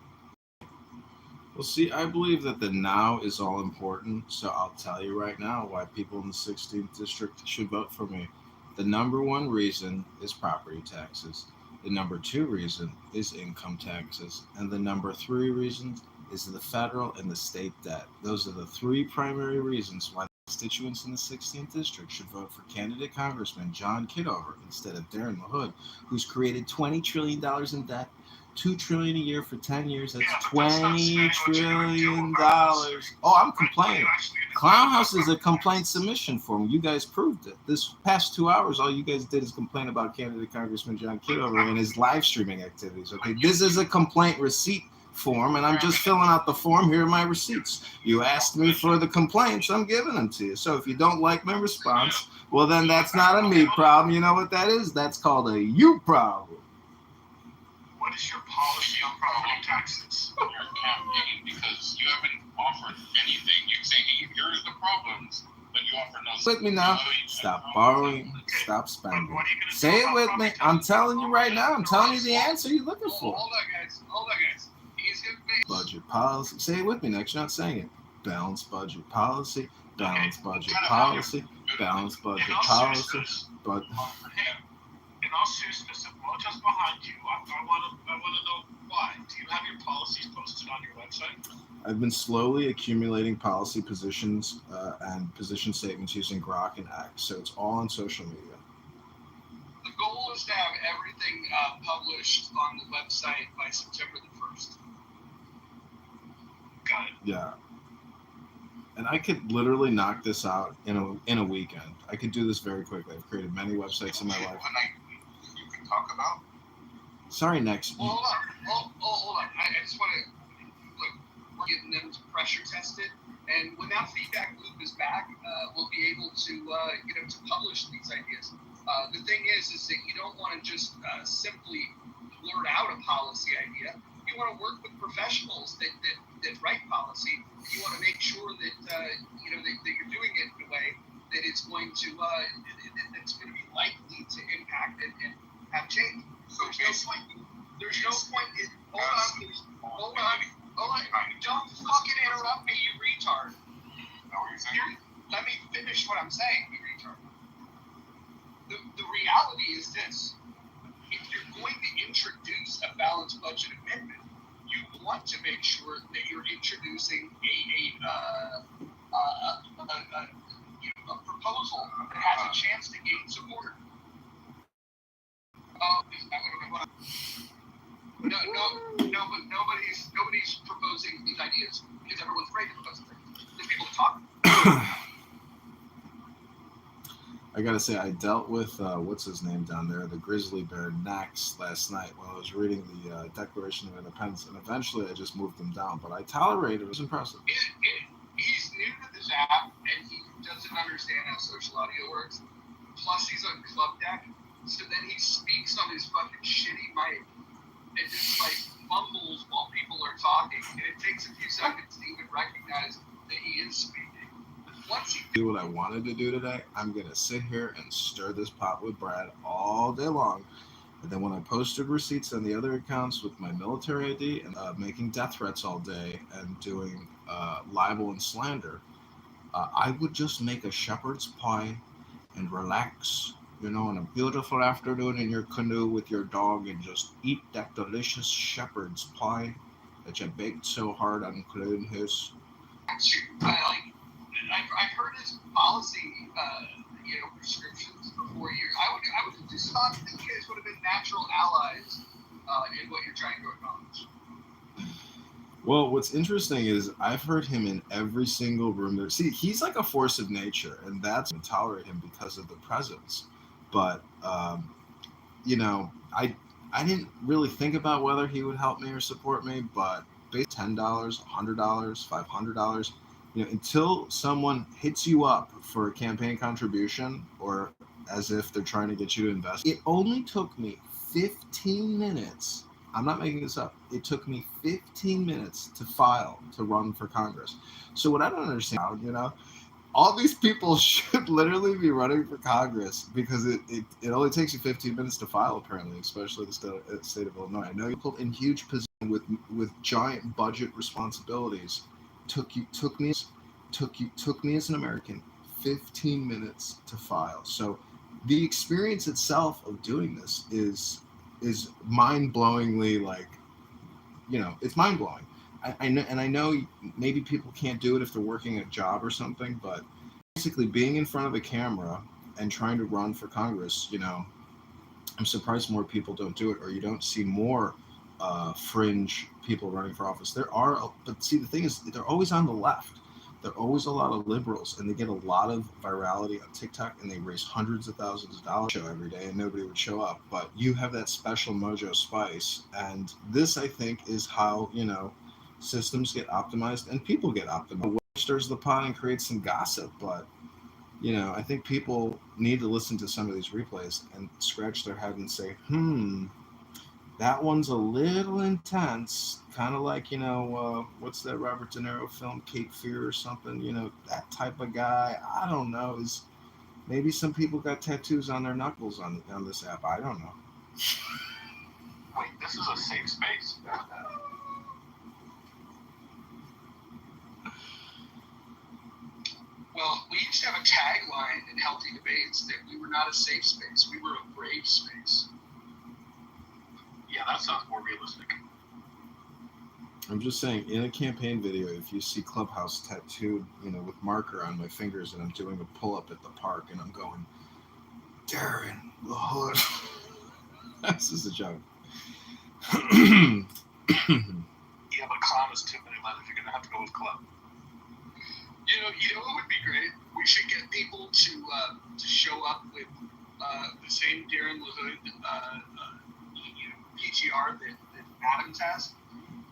Well, see, I believe that the now is all important, so I'll tell you right now why people in the 16th district should vote for me. The number one reason is property taxes. The number two reason is income taxes. And the number three reason is the federal and the state debt. Those are the three primary reasons why constituents in the 16th district should vote for candidate Congressman John Kitover instead of Darren LaHood, who's created $20 trillion in debt, $2 trillion a year for 10 years. That's $20 trillion. Oh, I'm complaining. Clown House is a complaint submission form. You guys proved it. This past 2 hours, all you guys did is complain about candidate Congressman John Kitover and his live streaming activities. Okay, this is a complaint receipt form, and I'm just filling out the form. Here are my receipts. You asked me for the complaints, I'm giving them to you. So if you don't like my response, well, then that's not a me problem. You know what that is? That's called a you problem. What is your policy on property taxes? Your campaign, because you haven't offered anything. You say, hey, here's the problems, but you offer no. With me now. Stop borrowing. Stop spending. Say it with me. I'm telling you right now. I'm telling you the answer you're looking for. Hold on, guys. He's gonna make budget policy. Say it with me next. You're not saying it. Balanced budget policy. Balanced budget policy. Balanced budget policy. But. In all seriousness, if Mojo's behind you, I want to know why. Do you have your policies posted on your website? I've been slowly accumulating policy positions and position statements using Grok and X, so it's all on social media. The goal is to have everything published on the website by September the 1st. Got it. Yeah. And I could literally knock this out in a weekend. I could do this very quickly. I've created many websites in my life. You can talk about? Sorry, next. Well, hold on. I just want to, look, we're getting them to pressure test it. And when that feedback loop is back, we'll be able to, to publish these ideas. The thing is that you don't want to just simply blurt out a policy idea. You want to work with professionals that write policy. You want to make sure that that you're doing it in a way that it's going to it's going to be likely to impact and have change. So there's no point. Hold on. Don't fucking interrupt me, you retard. Let me finish what I'm saying, you retard. The reality is this. If you're going to introduce a balanced budget amendment, you want to make sure that you're introducing a proposal that has a chance to gain support. Oh, no, but nobody's proposing these ideas because everyone's afraid to propose things. There's people to talk. I gotta say, I dealt with what's his name down there, the grizzly bear Nax, last night while I was reading the Declaration of Independence, and eventually I just moved him down. But I tolerated it. It was impressive. He's new to this app, and he doesn't understand how social audio works. Plus, he's on Club Deck, so then he speaks on his fucking shitty mic and just like mumbles while people are talking, and it takes a few seconds to even recognize that he is speaking. Once you do what I wanted to do today, I'm gonna sit here and stir this pot with Brad all day long. And then when I posted receipts on the other accounts with my military ID and making death threats all day and doing libel and slander, I would just make a shepherd's pie and relax, on a beautiful afternoon in your canoe with your dog and just eat that delicious shepherd's pie that you baked so hard on clean his. I've heard his policy, prescriptions before you. I would have just thought that you guys would have been natural allies in what you're trying to accomplish. Well, what's interesting is I've heard him in every single room there. See, he's like a force of nature, and that's to tolerate him because of the presence. But, I didn't really think about whether he would help me or support me, but based $10, $100, $500, until someone hits you up for a campaign contribution or as if they're trying to get you to invest, it only took me 15 minutes. I'm not making this up. It took me 15 minutes to file to run for Congress. So what I don't understand, all these people should literally be running for Congress because it only takes you 15 minutes to file, apparently, especially the state of Illinois. I know people in huge positions with giant budget responsibilities took me as an American 15 minutes to file. So the experience itself of doing this is mind-blowingly it's mind-blowing. I know maybe people can't do it if they're working a job or something, but basically being in front of a camera and trying to run for Congress, I'm surprised more people don't do it, or you don't see more fringe people running for office. There are, but see, the thing is, they're always on the left. There are always a lot of liberals, and they get a lot of virality on TikTok, and they raise hundreds of thousands of dollars every day, and nobody would show up. But you have that special mojo spice, and this, I think, is how, systems get optimized and people get optimized. What stirs the pot and creates some gossip, but, I think people need to listen to some of these replays and scratch their head and say, that one's a little intense, kind of like, what's that Robert De Niro film, Cape Fear or something, that type of guy. I don't know. Maybe some people got tattoos on their knuckles on this app. I don't know. Wait, this is a safe space? Well, we used to have a tagline in Healthy Debates that we were not a safe space, we were a brave space. Yeah, that sounds more realistic. I'm just saying, in a campaign video, if you see Clubhouse tattooed, with marker on my fingers, and I'm doing a pull-up at the park, and I'm going, Darren, the hood. This is a joke. Yeah, but clown is too many letters. You're gonna have to go with club. You know what would be great? We should get people to show up with the same Darren LaHood PTR that Adams has,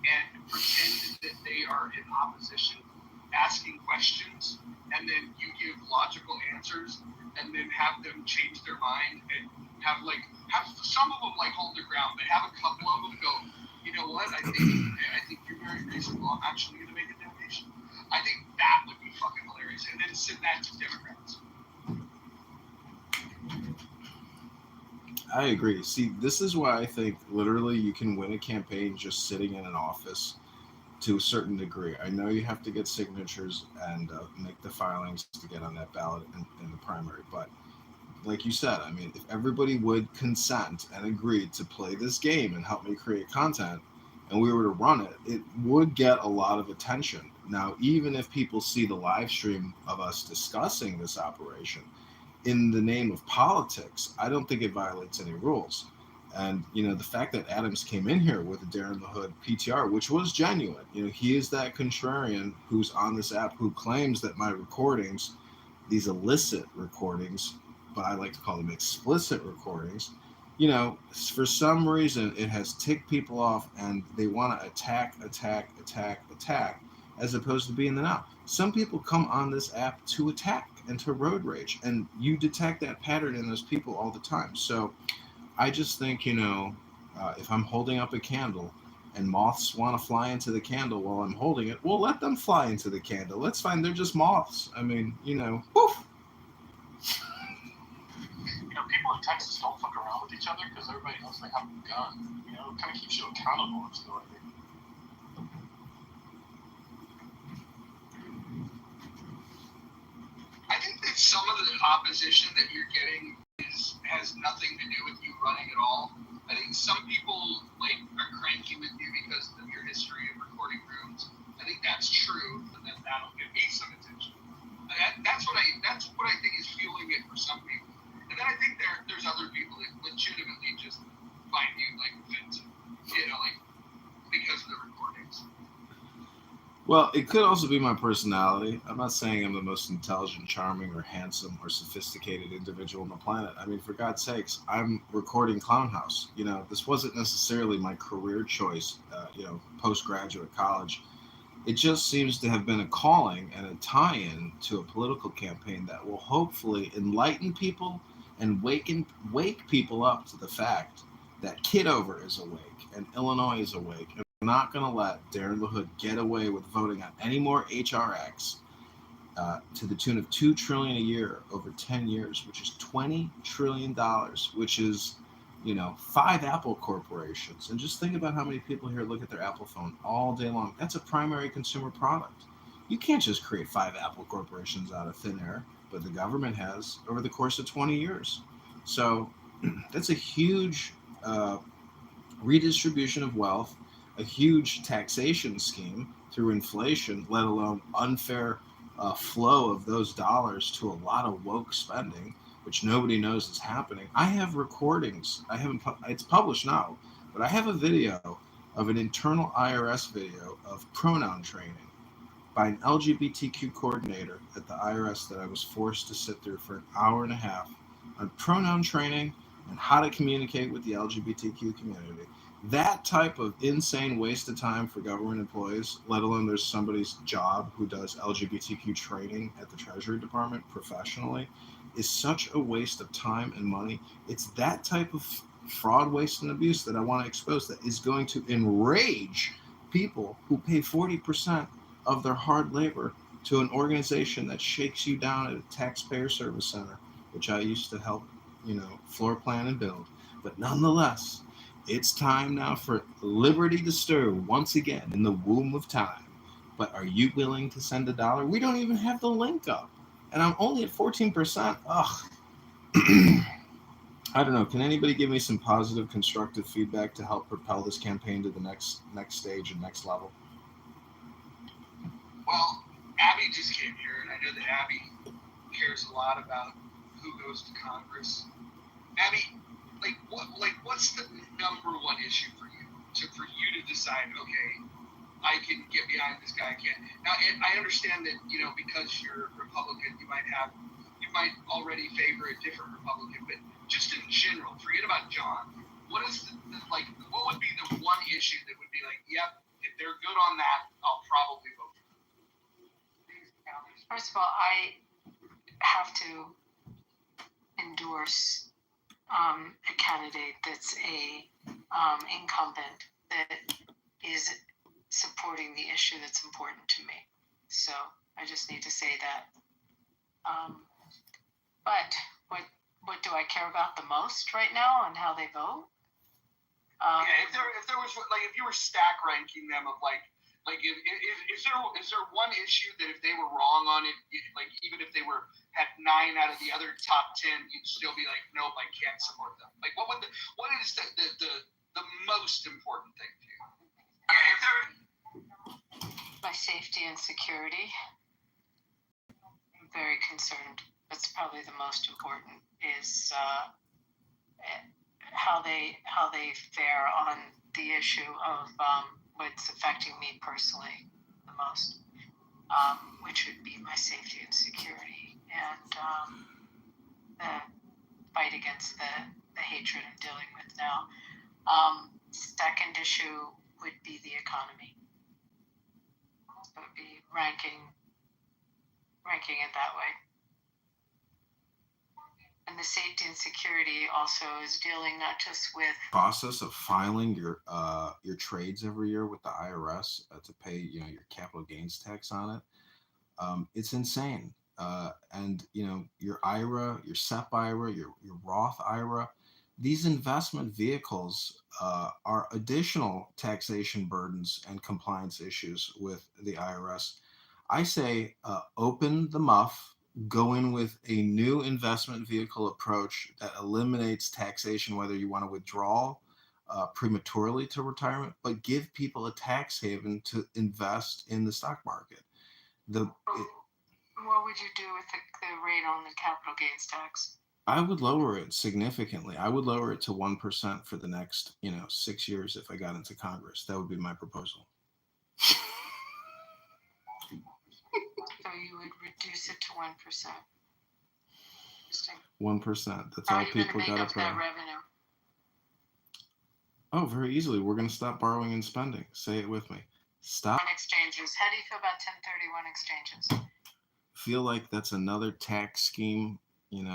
and pretend that they are in opposition, asking questions, and then you give logical answers, and then have them change their mind, and have some of them hold their ground, but have a couple of them go, you know what? I think you're very reasonable. I'm actually going to make a donation. I think that would be fucking hilarious, and then send that to Democrats. I agree. See, this is why I think literally you can win a campaign just sitting in an office to a certain degree. I know you have to get signatures and make the filings to get on that ballot in the primary, but like you said, I mean, if everybody would consent and agree to play this game and help me create content, and we were to run it, it would get a lot of attention. Now, even if people see the live stream of us discussing this operation in the name of politics, I don't think it violates any rules. And the fact that Adams came in here with a Darren the Hood PTR, which was genuine, he is that contrarian who's on this app who claims that my recordings, these illicit recordings, but I like to call them explicit recordings, for some reason it has ticked people off and they want to attack, as opposed to being the now. Some people come on this app to attack and to road rage, and you detect that pattern in those people all the time. So I just think, if I'm holding up a candle and moths want to fly into the candle while I'm holding it, well, let them fly into the candle. That's fine. They're just moths. I mean, woof. People in Texas don't fuck around with each other because everybody knows they have a gun. It kind of keeps you accountable. If you know what I mean. I think that some of the opposition that you're getting has nothing to do with you running at all. I think some people are cranky with you because of your history of recording rooms. I think that's true, and then that'll give me some attention. That's what I think is fueling it for some people. And then I think there's other people that legitimately just find you offensive, because of the recordings. Well, it could also be my personality. I'm not saying I'm the most intelligent, charming, or handsome, or sophisticated individual on the planet. I mean, for God's sakes, I'm recording Clown House. This wasn't necessarily my career choice, postgraduate college. It just seems to have been a calling and a tie-in to a political campaign that will hopefully enlighten people and wake people up to the fact that Kitover is awake and Illinois is awake. And we're not going to let Darren the Hood get away with voting on any more HRX to the tune of $2 trillion a year over 10 years, which is $20 trillion, which is 5 Apple corporations. And just think about how many people here look at their Apple phone all day long. That's a primary consumer product. You can't just create 5 Apple corporations out of thin air, but the government has over the course of 20 years. So that's a huge redistribution of wealth, a huge taxation scheme through inflation, let alone unfair flow of those dollars to a lot of woke spending, which nobody knows is happening. I have recordings. It's published now, but I have a video of an internal IRS video of pronoun training by an LGBTQ coordinator at the IRS that I was forced to sit through for an hour and a half on pronoun training and how to communicate with the LGBTQ community. That type of insane waste of time for government employees, let alone there's somebody's job who does LGBTQ training at the Treasury Department professionally, is such a waste of time and money. It's that type of fraud, waste, and abuse that I want to expose that is going to enrage people who pay 40% of their hard labor to an organization that shakes you down at a taxpayer service center, which I used to help, floor plan and build. But nonetheless, it's time now for liberty to stir once again in the womb of time. But are you willing to send $1? We don't even have the link up. And I'm only at 14%. Ugh. I don't know. Can anybody give me some positive, constructive feedback to help propel this campaign to the next stage and next level? Well, Abby just came here, and I know that Abby cares a lot about who goes to Congress. Abby, what's the number one issue for you? For you to decide, okay, I can get behind this guy. I can't. Now, I understand that because you're Republican, you might already favor a different Republican, but just in general, forget about John. What is what would be the one issue that would be yep, if they're good on that, I'll probably vote for them? First of all, I have to endorse a candidate that's a incumbent that is supporting the issue that's important to me. So I just need to say that. But what do I care about the most right now and how they vote? If there was if you were stack ranking them of is there one issue that if they were wrong on it, even if they had 9 out of the other top 10, you'd still be nope, I can't support them. What is the most important thing to you? My safety and security. I'm very concerned. That's probably the most important. Is how they fare on the issue of what's affecting me personally the most, which would be my safety and security, and the fight against the hatred I'm dealing with now. Second issue would be the economy. It would be ranking it that way. And the safety and security also is dealing not just with process of filing your trades every year with the IRS to pay your capital gains tax on it. It's insane. And your IRA, your SEP IRA, your Roth IRA, these investment vehicles are additional taxation burdens and compliance issues with the IRS. I say open the muff, go in with a new investment vehicle approach that eliminates taxation, whether you want to withdraw prematurely to retirement, but give people a tax haven to invest in the stock market. What would you do with the rate on the capital gains tax? I would lower it significantly. I would lower it to 1% for the next 6 years if I got into Congress. That would be my proposal. So you would reduce it to 1%. 1%. That's How all are you going to people make got up to pay. that revenue? Oh, very easily. We're going to stop borrowing and spending. Say it with me. Stop. Exchanges. How do you feel about 1031 exchanges? Feel like that's another tax scheme, and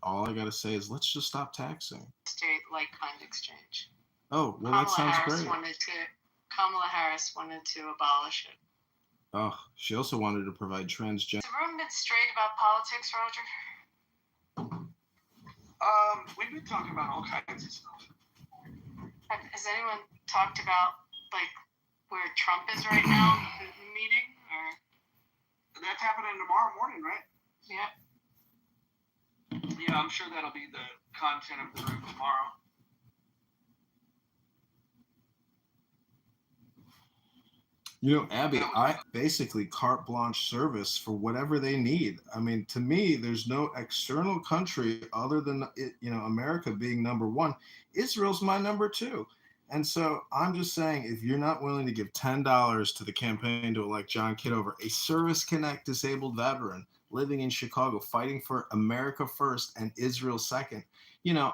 all I got to say is let's just stop taxing. State like-kind exchange. Oh, well, that sounds great. Kamala Harris wanted to abolish it. Oh, she also wanted to provide transgender. Has the room been straight about politics, Roger? We've been talking about all kinds of stuff. Has anyone talked about where Trump is right now, the meeting, or? That's happening tomorrow morning, right? Yeah. Yeah, I'm sure that'll be the content of the room tomorrow. Abby, I basically carte blanche service for whatever they need. I mean, to me, there's no external country other than, America being number one. Israel's my number two. And so I'm just saying, if you're not willing to give $10 to the campaign to elect John Kitover, a Service Connect disabled veteran living in Chicago, fighting for America first and Israel second,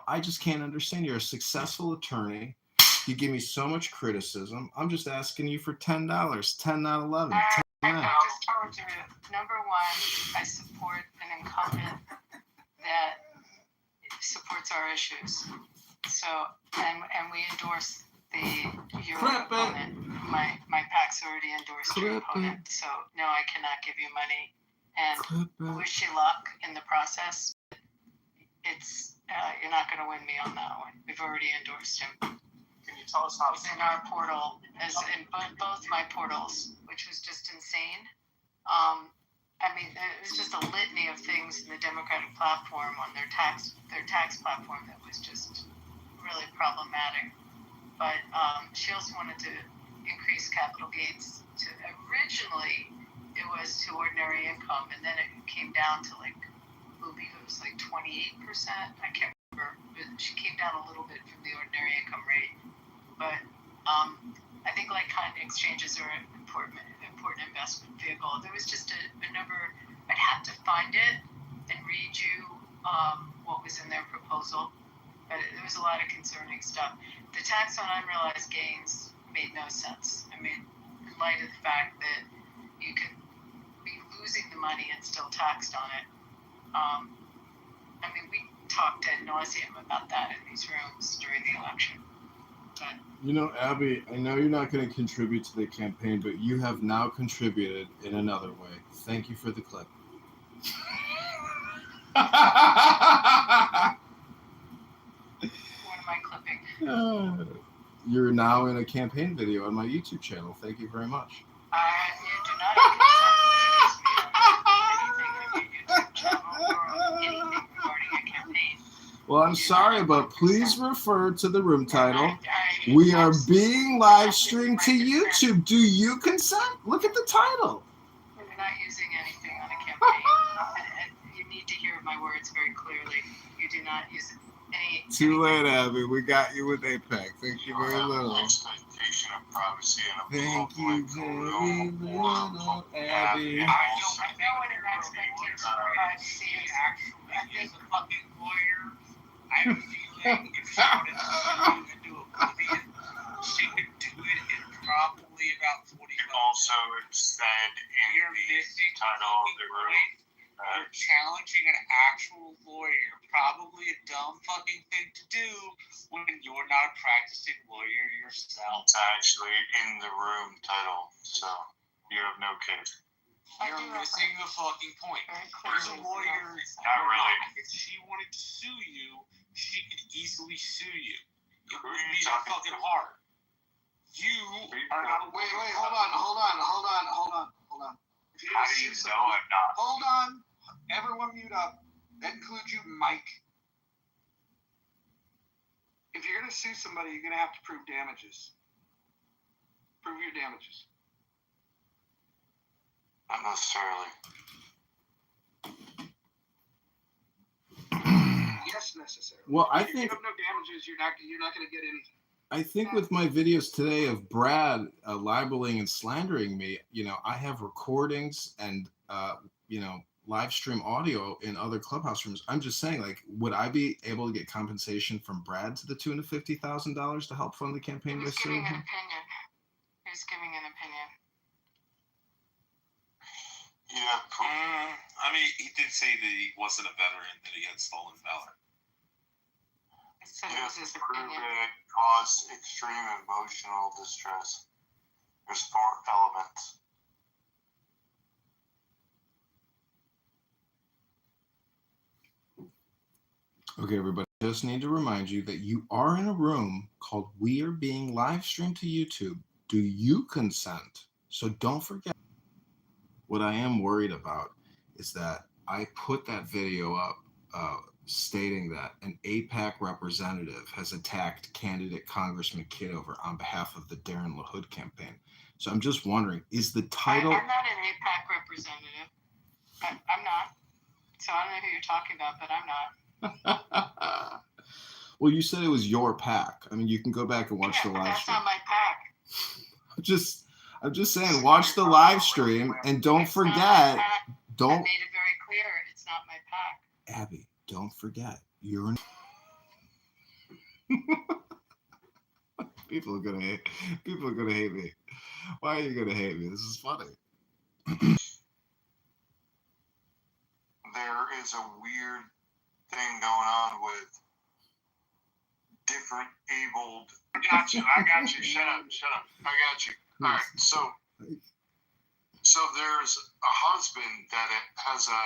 I just can't understand. You're a successful attorney. You give me so much criticism. I'm just asking you for $10, 10, not 11. I just told you, number one, I support an incumbent that supports our issues. So, and we endorse your opponent. My PAC's already endorsed your opponent. So, no, I cannot give you money. And wish you luck in the process. It's you're not going to win me on that one. We've already endorsed him. Can you tell us how? It's in our portal, as in both my portals, which was just insane. I mean, it was just a litany of things in the Democratic platform on their tax platform that was just really problematic. But she also wanted to increase capital gains to originally it was to ordinary income, and then it came down to I believe it was 28%. I can't remember, but she came down a little bit from the ordinary income rate. But I think like-kind exchanges are an important investment vehicle. There was just a number. I'd have to find it and read you what was in their proposal. But there was a lot of concerning stuff. The tax on unrealized gains made no sense. I mean, in light of the fact that you could be losing the money and still taxed on it. I mean, we talked ad nauseum about that in these rooms during the election. But, Abby, I know you're not going to contribute to the campaign, but you have now contributed in another way. Thank you for the clip. What am I clipping? You're now in a campaign video on my YouTube channel. Thank you very much. You do not have anything on your YouTube channel or anything regarding a campaign. Well, I'm sorry, but please refer to the room title. We are being live streamed to YouTube. Do you consent? Look at the title. We're not using anything on a campaign. And you need to hear my words very clearly. You do not use any. Too late, Abby. We got you with APEC. Thank you very little. Expectation of privacy in a Thank you very little, Abby. I know what an expectation of privacy is. Actually, as a fucking lawyer, I have a feeling if she wanted to do oblivion, she could do it in probably about 40 minutes. Also, it's said in You're missing the title of the room. You're challenging an actual lawyer. Probably a dumb fucking thing to do when you're not a practicing lawyer yourself. It's actually in the room title, so you have no case. You're missing the fucking point. There's a lawyer. Not really. If she wanted to sue you, she could easily sue you. It Who wouldn't are you be that talking fucking to? hard. You are not. Wait, hold on. If you're How gonna do you sue know somebody- I'm not? Hold on. Everyone mute up. That includes you, Mike. If you're going to sue somebody, you're going to have to prove damages. Prove your damages. Not necessarily. Yes, necessarily. Well, I If you think have no damages, you're not going to get anything. I think with my videos today of Brad libeling and slandering me, I have recordings and live stream audio in other clubhouse rooms. I'm just saying, like, would I be able to get compensation from Brad to the tune of $50,000 to help fund the campaign by He's suing giving an him? opinion. He's giving an opinion. Yeah, I mean, he did say that he wasn't a veteran, that he had stolen valor. He said you it have was to his prove opinion. it caused extreme emotional distress. There's 4 elements. Okay, everybody, just need to remind you that you are in a room called We Are Being Live Streamed to YouTube. Do you consent? So don't forget. What I am worried about is that I put that video up stating that an AIPAC representative has attacked candidate Congressman Kitover on behalf of the Darren LaHood campaign. So I'm just wondering, is the title... I'm not an AIPAC representative. I'm not. So I don't know who you're talking about, but I'm not. Well, you said it was your pack. I mean, you can go back and watch the live That's stream. not my pack. I'm just saying, watch the live stream and don't forget. Don't. I made it very clear. It's not my pack. Abby, don't forget. You're in. People are gonna hate me. Why are you gonna hate me? This is funny. There is a weird thing going on with different abled. I got you. Shut up. I got you. All right. So there's a husband that has a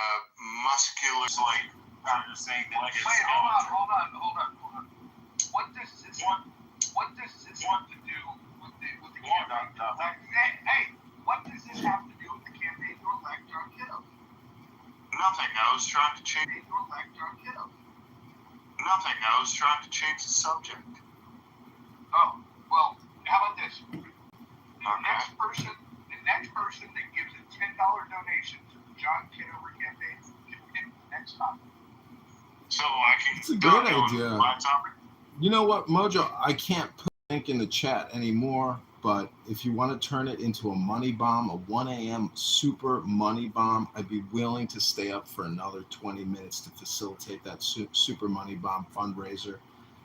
muscular, like, I'm just saying that. Wait, hold on. What does this have to do with the campaign? Hey, what does this have to do with the campaign to elect John Kiddo? Nothing. I was trying to change. Nothing. I was trying to change the subject. Oh, well, how about this? The next person that gives a $10 donation to the John Kitover campaign can pick the next topic. So I can. It's a great go idea. to my topic. You know what, Mojo? I can't put a link in the chat anymore, but if you want to turn it into a money bomb, a 1 a.m. super money bomb, I'd be willing to stay up for another 20 minutes to facilitate that super money bomb fundraiser.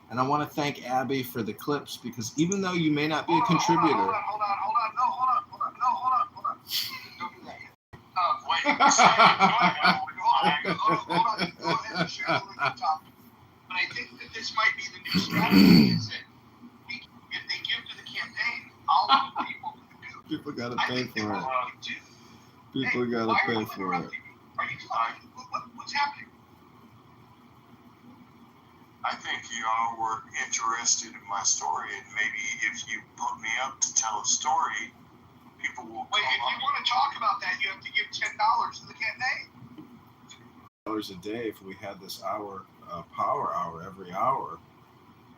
And I want to thank Abby for the clips, because even though you may not be a contributor. Hold on. Don't do that yet. Wait. Hold on. Go ahead and share the link at the top. But I think that this might be the new strategy. Is that if they give to the campaign, all of the people can do. People got to pay for it. People got to pay for it. Are you fine? What's happening? I think y'all were interested in my story, and maybe if you put me up to tell a story, people will. Wait, if you want to talk about that, you have to give $10 to the campaign. $10 a day if we had this power hour every hour.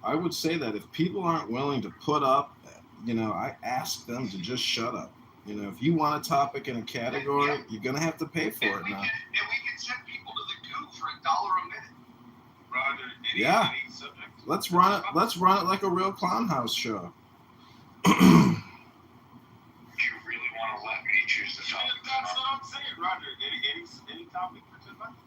I would say that if people aren't willing to put up, I ask them to just shut up. If you want a topic in a category, you're gonna have to pay for it now. And we can send people to the goo for $1 a minute. Roger, Yeah. any subject? Let's run it. Let's run it like a real clown house show. Do you really want to let me choose the topic? That's what I'm saying, Roger. Any topic for tonight?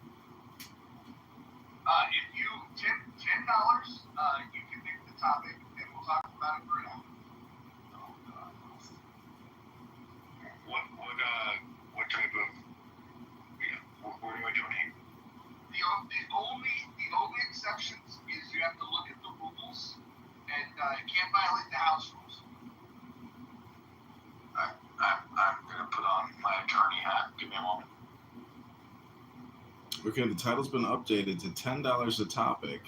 If you tip $10, you can pick the topic, and we'll talk about it for an hour. What type of, what do I donate? The only exceptions is you have to look at the rules, and you can't violate the house rules. I'm gonna put on my attorney hat. Give me a moment. Okay, the title's been updated to $10 a topic.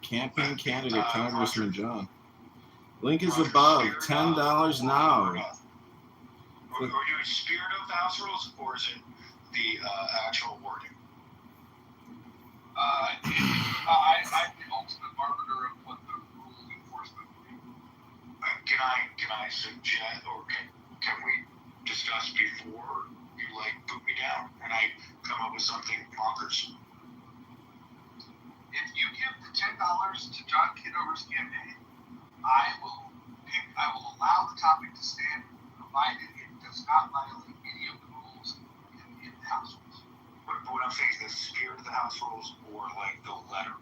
Campaign candidate Congressman John. Link is above. $10 now. Are we doing spirit of the house rules, or is it the actual wording? I'm the ultimate arbiter of what the rule enforcement will be. Can I suggest, or can we discuss before you boot me down and I come up with something bonkers? If you give the $10 to John Kitover's campaign, I will allow the topic to stand, provided it does not violate any of the rules in the house rules. But what I'm saying is the spirit of the house rules, or the letter.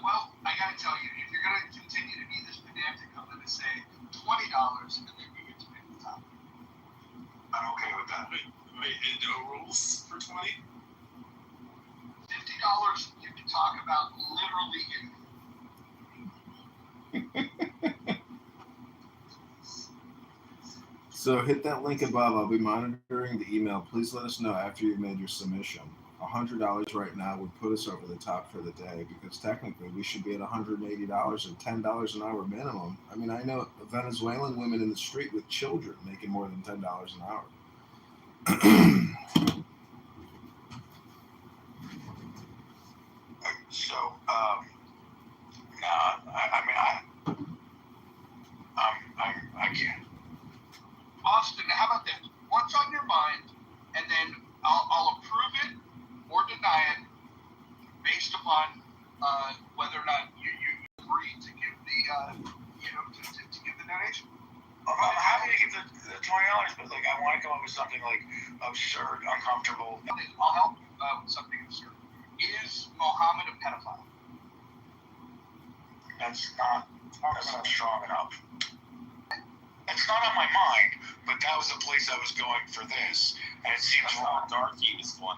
Well, I gotta tell you, if you're gonna continue to be this pedantic, I'm gonna say $20, and then you get to pick the topic. I'm okay with that. Wait, and no rules for 20? $50, you can talk about literally anything. So hit that link above. I'll be monitoring the email. Please let us know after you've made your submission. $100 right now would put us over the top for the day, because technically we should be at $180 and $10 an hour minimum. I mean, I know Venezuelan women in the street with children making more than $10 an hour. So, I can't. Austin, how about this? What's on your mind, and then I'll approve it or deny it based upon whether or not you agree to give the to give the donation. I'm happy to give the $20, but I want to come up with something absurd, uncomfortable. I'll help you with something absurd. Is Mohammed a pedophile? That's not strong enough. It's not on my mind, but that was the place I was going for this, and it seems wrong. Dark East one.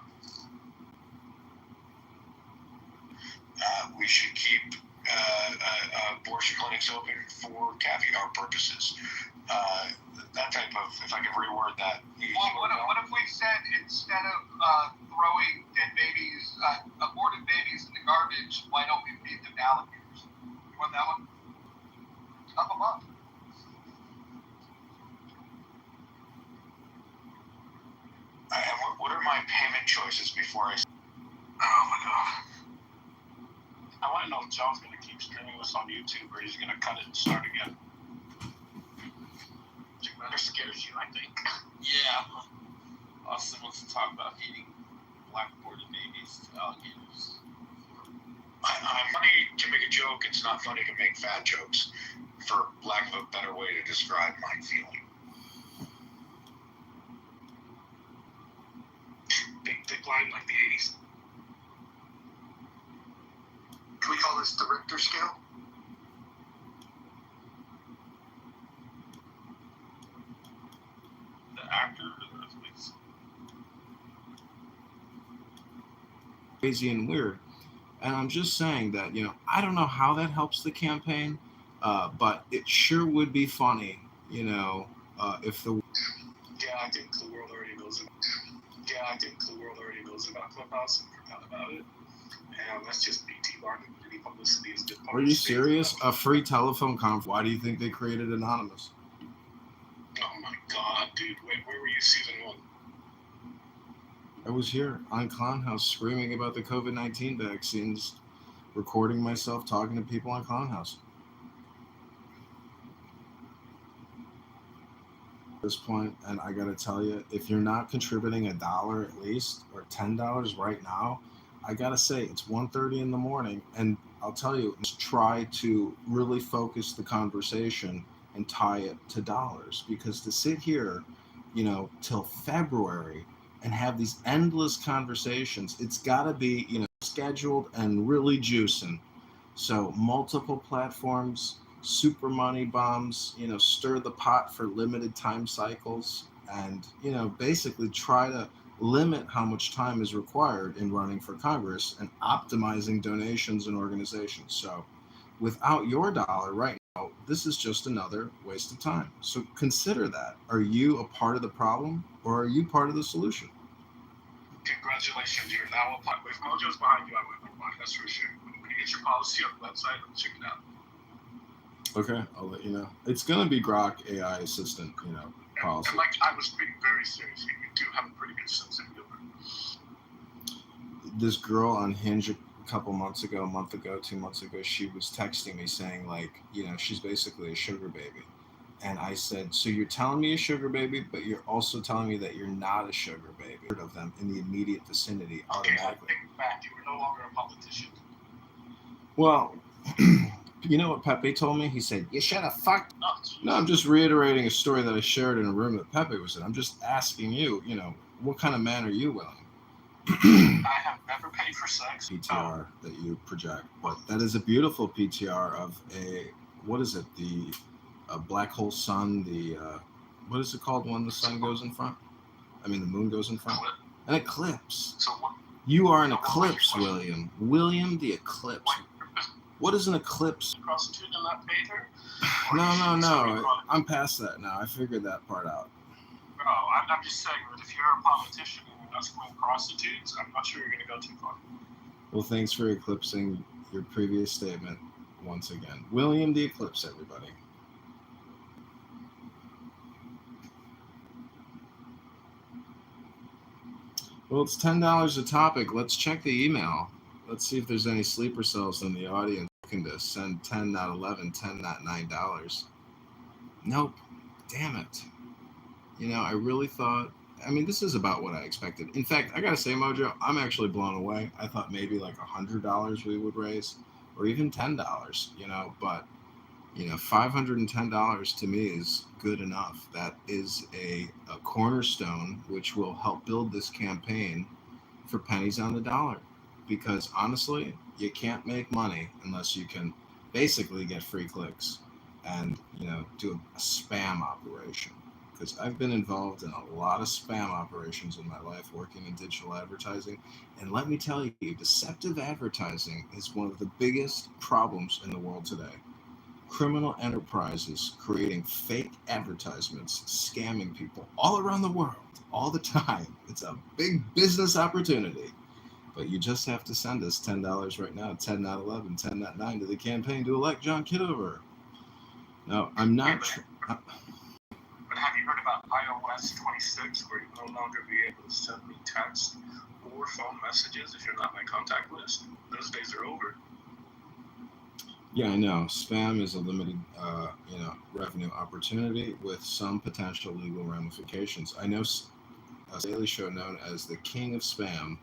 We should keep abortion clinics open for caviar purposes. That type of, if I can reword that. What if we said, instead of throwing dead babies, aborted babies in the garbage, why don't we feed them to alligators? You want that one? Up above. And what are my payment choices before I? Oh my god. I want to know if John's going to keep streaming us on YouTube, or he's going to cut it and start again. That scares you, I think. Yeah. Austin wants to talk about feeding black aborted babies to alligators. I'm funny to make a joke. It's not funny to make fat jokes, for lack of a better way to describe my feeling. Big thick line like the 80s. Can we call this the Richter scale? The actor or the earthquakes. Crazy and weird. And I'm just saying that, I don't know how that helps the campaign, but it sure would be funny, if the... Yeah, I think the world already knows about Clubhouse and forgot about it. And that's just BT marketing. Any publicity is good publicity. Are you serious? A free telephone conference. Why do you think they created Anonymous? Oh my god, dude. Wait, where were you season 1? I was here on Clown House screaming about the COVID-19 vaccines recording myself talking to people on Clown House. At this point, and I gotta tell you, if you're not contributing $1 at least or $10 right now, I gotta say it's 1:30 in the morning, and I'll tell you, try to really focus the conversation and tie it to dollars, because to sit here, till February and have these endless conversations, it's gotta be, scheduled and really juicing. So multiple platforms, super money bombs, stir the pot for limited time cycles, and, basically try to limit how much time is required in running for Congress and optimizing donations and organizations. So without your dollar right now, this is just another waste of time. So consider that. Are you a part of the problem or are you part of the solution? Congratulations, you're now a part. If Mojo's behind you, I would move on, that's for sure. When you get your policy on the website, check it out. Okay, I'll let you know. It's going to be Grok AI assistant, policy. And like I was being very serious, you do have a pretty good sense of humor. This girl on Hinge a month ago, 2 months ago, she was texting me saying, like, she's basically a sugar baby. And I said, so you're telling me a sugar baby, but you're also telling me that you're not a sugar baby. Of them in the immediate vicinity automatically. Okay, take it back. You were no longer a politician. Well, you know what Pepe told me? He said, you should have fucked. No, I'm just reiterating a story that I shared in a room that Pepe was in. I'm just asking you, what kind of man are you willing? I have never paid for sex. PTR that you project, but that is a beautiful PTR of what is it? A black hole sun. What is it called when the sun goes in front? The moon goes in front. An eclipse. So what? You are an eclipse, William. William the eclipse. What is an eclipse? Prostitute and not pay her? No. I'm past that now. I figured that part out. No, I'm just saying that if you're a politician and you're not supporting prostitutes, I'm not sure you're going to go too far. Well, thanks for eclipsing your previous statement once again. William the eclipse, everybody. Well, it's $10 a topic. Let's check the email. Let's see if there's any sleeper cells in the audience looking to send 10, not 11, 10, not $9. Nope. Damn it. I really thought, this is about what I expected. In fact, I got to say, Mojo, I'm actually blown away. I thought maybe like $100 we would raise, or even $10, but, $510 to me is good enough. That is a cornerstone which will help build this campaign for pennies on the dollar. Because honestly, you can't make money unless you can basically get free clicks and, do a spam operation. Because I've been involved in a lot of spam operations in my life working in digital advertising. And let me tell you, deceptive advertising is one of the biggest problems in the world today. Criminal enterprises creating fake advertisements, scamming people all around the world, all the time. It's a big business opportunity. But you just have to send us $10 right now, 10, not 11, 10, not 9 to the campaign to elect John Kitover. No, I'm not... But have you heard about iOS 26, where you no longer be able to send me text or phone messages if you're not on my contact list? Those days are over. Yeah, I know. Spam is a limited, revenue opportunity with some potential legal ramifications. I know a Daily Show known as the King of Spam,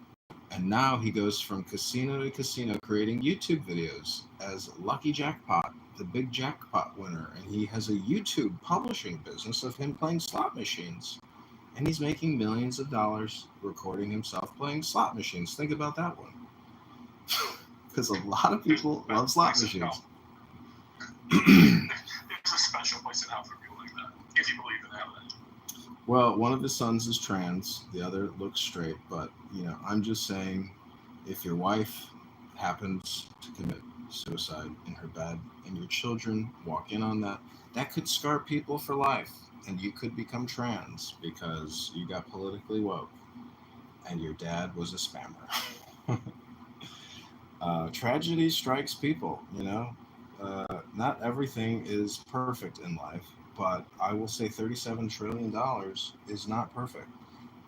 and now he goes from casino to casino creating YouTube videos as Lucky Jackpot, the big jackpot winner, and he has a YouTube publishing business of him playing slot machines, and he's making millions of dollars recording himself playing slot machines. Think about that one. Because a lot of people love slot machines. There's a special place in hell for people like that, if you believe in that. Well, one of his sons is trans, the other looks straight, but, I'm just saying, if your wife happens to commit suicide in her bed and your children walk in on that, that could scar people for life, and you could become trans because you got politically woke and your dad was a spammer. Tragedy strikes people, not everything is perfect in life, but I will say $37 trillion is not perfect.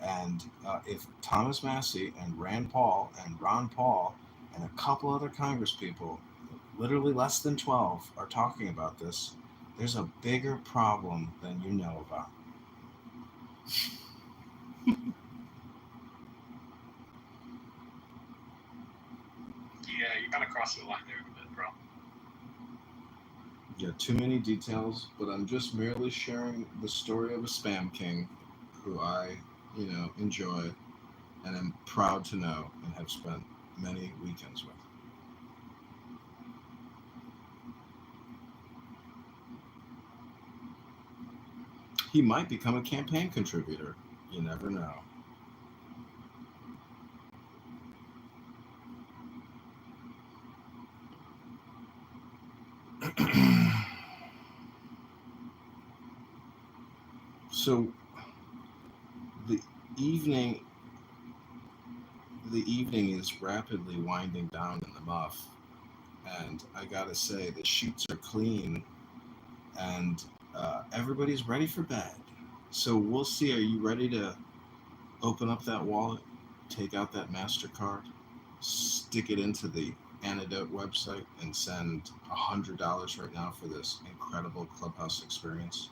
And if Thomas Massey and Rand Paul and Ron Paul and a couple other congresspeople, literally less than 12, are talking about this, there's a bigger problem than you know about. Yeah, you kind of crossed the line there a bit, bro. Yeah, too many details, but I'm just merely sharing the story of a spam king who I, enjoy and am proud to know and have spent many weekends with. He might become a campaign contributor. You never know. So the evening the evening is rapidly winding down in the muff, and I gotta say the sheets are clean, and everybody's ready for bed. So we'll see. Are you ready to open up that wallet, take out that MasterCard, stick it into the Antidote website, and send $100 right now for this incredible Clubhouse experience?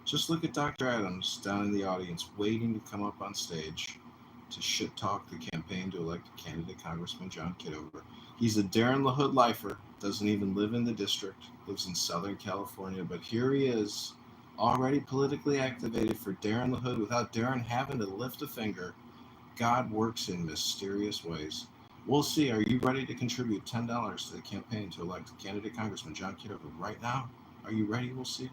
Just look at Dr. Adams down in the audience, waiting to come up on stage to shit talk the campaign to elect candidate Congressman John Kitover. He's a Darren LaHood lifer, doesn't even live in the district, lives in Southern California, but here he is, already politically activated for Darren LaHood without Darren having to lift a finger. God works in mysterious ways. We'll see. Are you ready to contribute $10 to the campaign to elect candidate Congressman John Kitover right now? Are you ready? We'll see.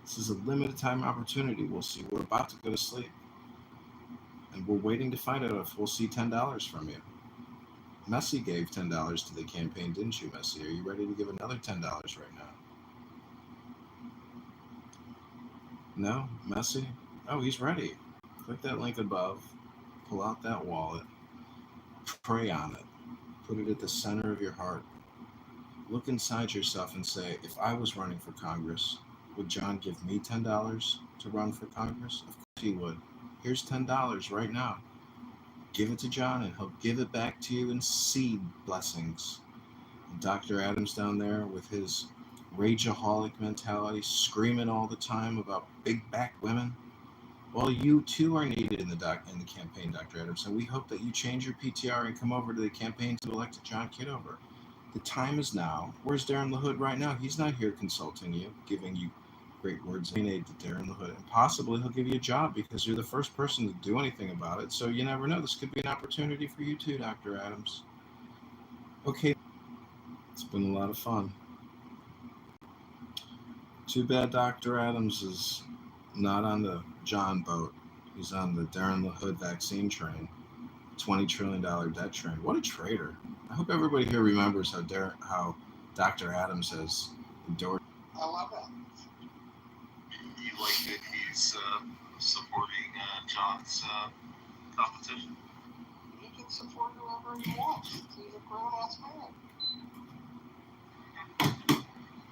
This is a limited time opportunity. We'll see. We're about to go to sleep, and we're waiting to find out if we'll see $10 from you. Messi gave $10 to the campaign, didn't you, Messi? Are you ready to give another $10 right now? No? Messi? Oh, he's ready. Click that link above, pull out that wallet, pray on it, put it at the center of your heart. Look inside yourself and say, if I was running for Congress, would John give me $10 to run for Congress? Of course he would. Here's $10 right now. Give it to John and he'll give it back to you in seed blessings. And Dr. Adams down there with his rageaholic mentality, screaming all the time about big back women. Well, you too are needed in the campaign, Dr. Adams, and we hope that you change your PTR and come over to the campaign to elect John Kitover. The time is now. Where's Darren LaHood right now? He's not here consulting you, giving you great words of aid to Darren LaHood. And possibly he'll give you a job because you're the first person to do anything about it. So you never know. This could be an opportunity for you too, Dr. Adams. Okay, it's been a lot of fun. Too bad Dr. Adams is not on the John boat. He's on the Darren LaHood vaccine train, $20 trillion debt train. What a traitor. I hope everybody here remembers how Dr. Adams has endorsed. I love that. You like that he's supporting John's competition? He can support whoever he wants. He's a grown-ass man.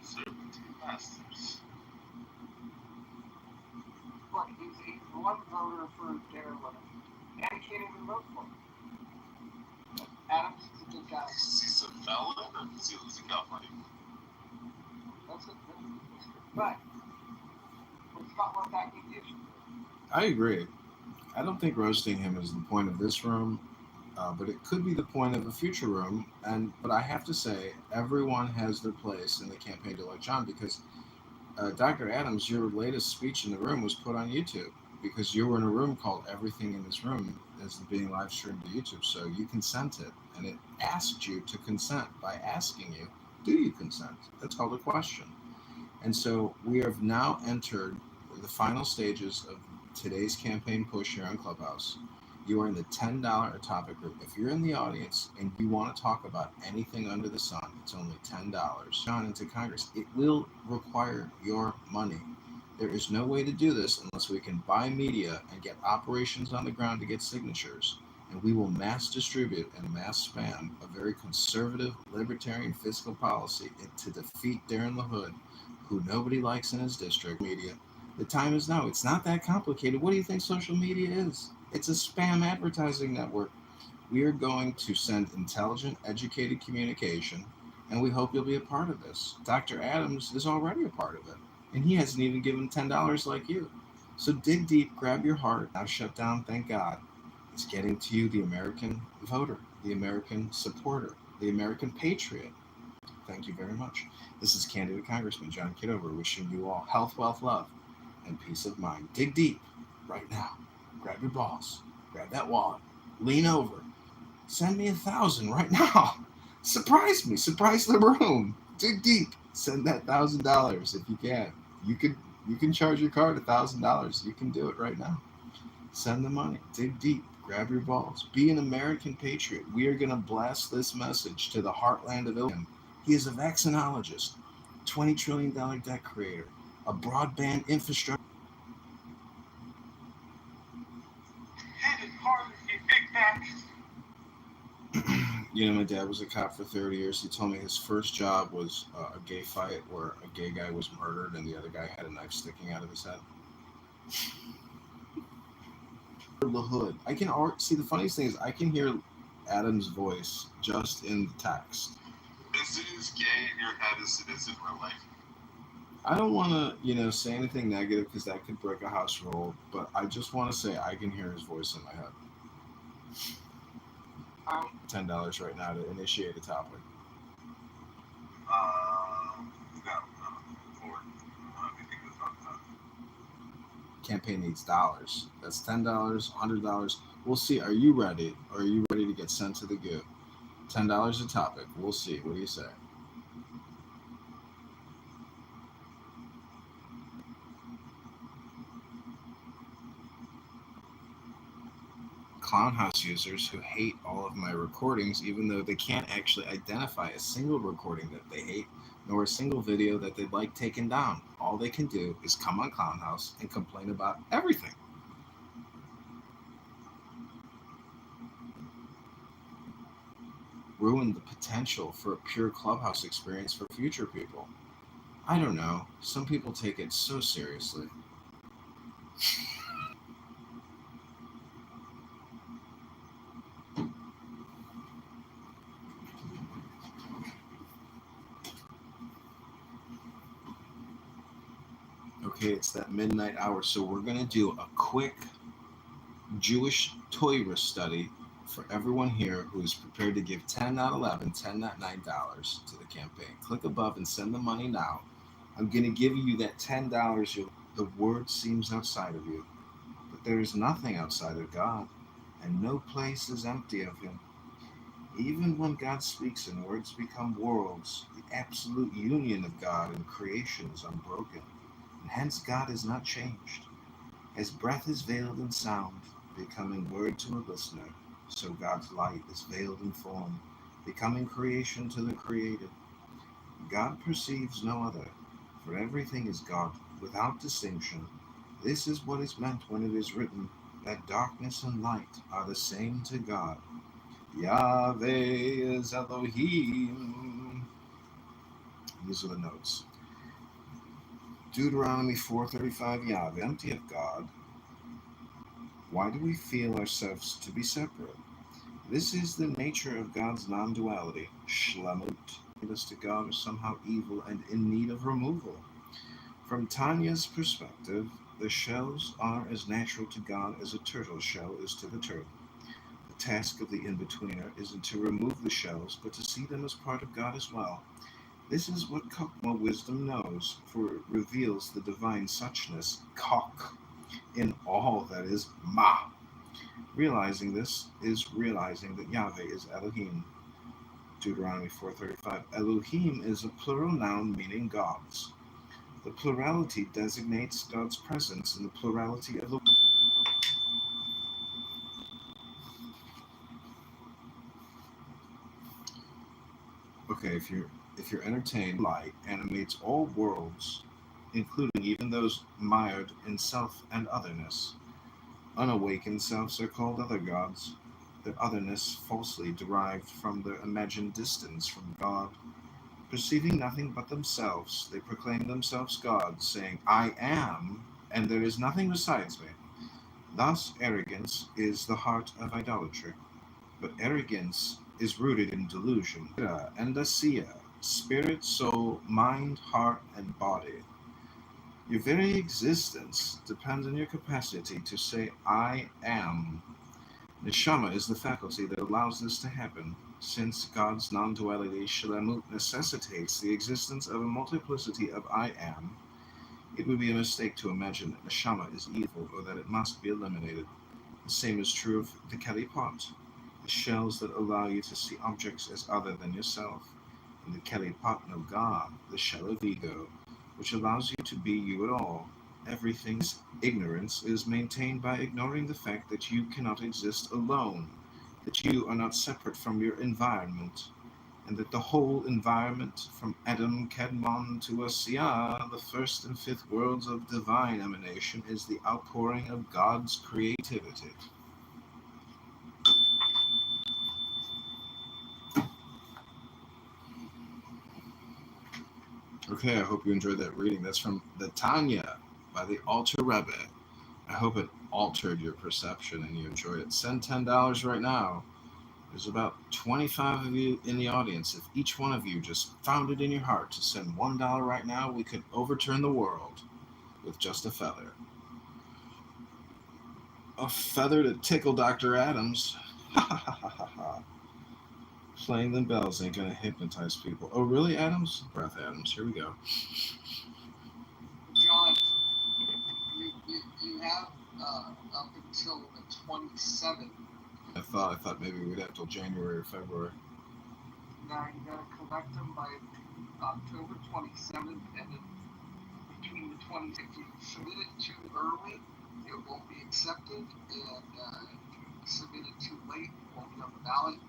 So, two masters. Look, he's one voter for Darren LaHood. And he can't even vote for him. Adams is a good guy. Is he a felon or does he live in California? That's it. But let's not let that be the issue. I agree. I don't think roasting him is the point of this room, but it could be the point of a future room. But I have to say, everyone has their place in the campaign to elect John because Dr. Adams, your latest speech in the room was put on YouTube because you were in a room called Everything in This Room is being live streamed to YouTube. So you consented, and it asked you to consent by asking you, do you consent? That's called a question. And so we have now entered the final stages of today's campaign push here on Clubhouse. You are in the $10 topic group. If you're in the audience and you want to talk about anything under the sun, it's only $10. John into Congress. It will require your money. There is no way to do this unless we can buy media and get operations on the ground to get signatures. And we will mass distribute and mass spam a very conservative, libertarian fiscal policy to defeat Darren LaHood, who nobody likes in his district media. The time is now. It's not that complicated. What do you think social media is? It's a spam advertising network. We are going to send intelligent, educated communication, and we hope you'll be a part of this. Dr. Adams is already a part of it, and he hasn't even given $10 like you. So dig deep, grab your heart. Now shut down, thank God. It's getting to you, the American voter, the American supporter, the American patriot. Thank you very much. This is Candidate Congressman John Kitover wishing you all health, wealth, love, and peace of mind. Dig deep right now. Grab your balls. Grab that wallet. Lean over. Send me 1,000 right now. Surprise me. Surprise the room. Dig deep. Send that $1,000 if you can. You can charge your card $1,000. You can do it right now. Send the money. Dig deep. Grab your balls. Be an American patriot. We are going to blast this message to the heartland of Illinois. He is a vaccinologist, $20 trillion debt creator, a broadband infrastructure. You know, my dad was a cop for 30 years. He told me his first job was a gay fight where a gay guy was murdered and the other guy had a knife sticking out of his head. The hood. I can see, the funniest thing is I can hear Adam's voice just in the text. As soon as gay in your head as it is in real life. I don't want to, say anything negative because that could break a house rule, but I just want to say I can hear his voice in my head. $10 right now to initiate a topic. Campaign needs dollars. That's $10, $100. We'll see. Are you ready? Or are you ready to get sent to the goo? $10 a topic. We'll see. What do you say? Clownhouse users who hate all of my recordings, even though they can't actually identify a single recording that they hate, nor a single video that they'd like taken down. All they can do is come on Clownhouse and complain about everything. Ruin the potential for a pure Clubhouse experience for future people. I don't know. Some people take it so seriously. Okay, it's that midnight hour, so we're going to do a quick Jewish Torah study for everyone here who is prepared to give 10, not 11, 10, not $9 to the campaign. Click above and send the money now. I'm going to give you that $10. The word seems outside of you, but there is nothing outside of God, and no place is empty of him. Even when God speaks and words become worlds, the absolute union of God and creation is unbroken, and hence God is not changed. As breath is veiled in sound, becoming word to a listener, so God's light is veiled in form, becoming creation to the created. God perceives no other, for everything is God, without distinction. This is what is meant when it is written that darkness and light are the same to God. Yahweh is Elohim. These are the notes. Deuteronomy 4:35, Yahweh, empty of God. Why do we feel ourselves to be separate? This is the nature of God's non-duality. Shlemut. Us to God are somehow evil and in need of removal. From Tanya's perspective, the shells are as natural to God as a turtle shell is to the turtle. The task of the in-betweener isn't to remove the shells, but to see them as part of God as well. This is what Chokmah wisdom knows, for it reveals the divine suchness, Kok, in all that is Ma. Realizing this is realizing that Yahweh is Elohim. Deuteronomy 4:35. Elohim is a plural noun meaning gods. The plurality designates God's presence in the plurality of the world. Okay, if you're entertained, light animates all worlds, including even those mired in self and otherness. Unawakened selves are called other gods, their otherness falsely derived from their imagined distance from God. Perceiving nothing but themselves, they proclaim themselves gods, saying, I am and there is nothing besides me. Thus, arrogance is the heart of idolatry. But arrogance is rooted in delusion. And Asiya, spirit, soul, mind, heart, and body. Your very existence depends on your capacity to say, I am. Neshama is the faculty that allows this to happen, since God's non-duality Shalamut necessitates the existence of a multiplicity of I am. It would be a mistake to imagine that Neshama is evil or that it must be eliminated. The same is true of the Kalipot, the shells that allow you to see objects as other than yourself, and the Kalipot no God, the shell of ego, which allows you to be you at all. Everything's ignorance is maintained by ignoring the fact that you cannot exist alone, that you are not separate from your environment, and that the whole environment, from Adam Kadmon to Asiya, the first and fifth worlds of divine emanation, is the outpouring of God's creativity. Okay, I hope you enjoyed that reading. That's from the Tanya by the Alter Rebbe. I hope it altered your perception and you enjoyed it. Send $10 right now. There's about 25 of you in the audience. If each one of you just found it in your heart to send $1 right now, we could overturn the world with just a feather. A feather to tickle Dr. Adams. Ha ha ha ha ha. Playing them bells ain't gonna hypnotize people. Oh, really, Adams? Breath Adams. Here we go. John, you have up until the 27th. I thought maybe we'd have till January or February. Now you gotta collect them by October 27th, and then between the 20th, if you submit it too early, it won't be accepted, and if you submit it too late, it won't be on the ballot.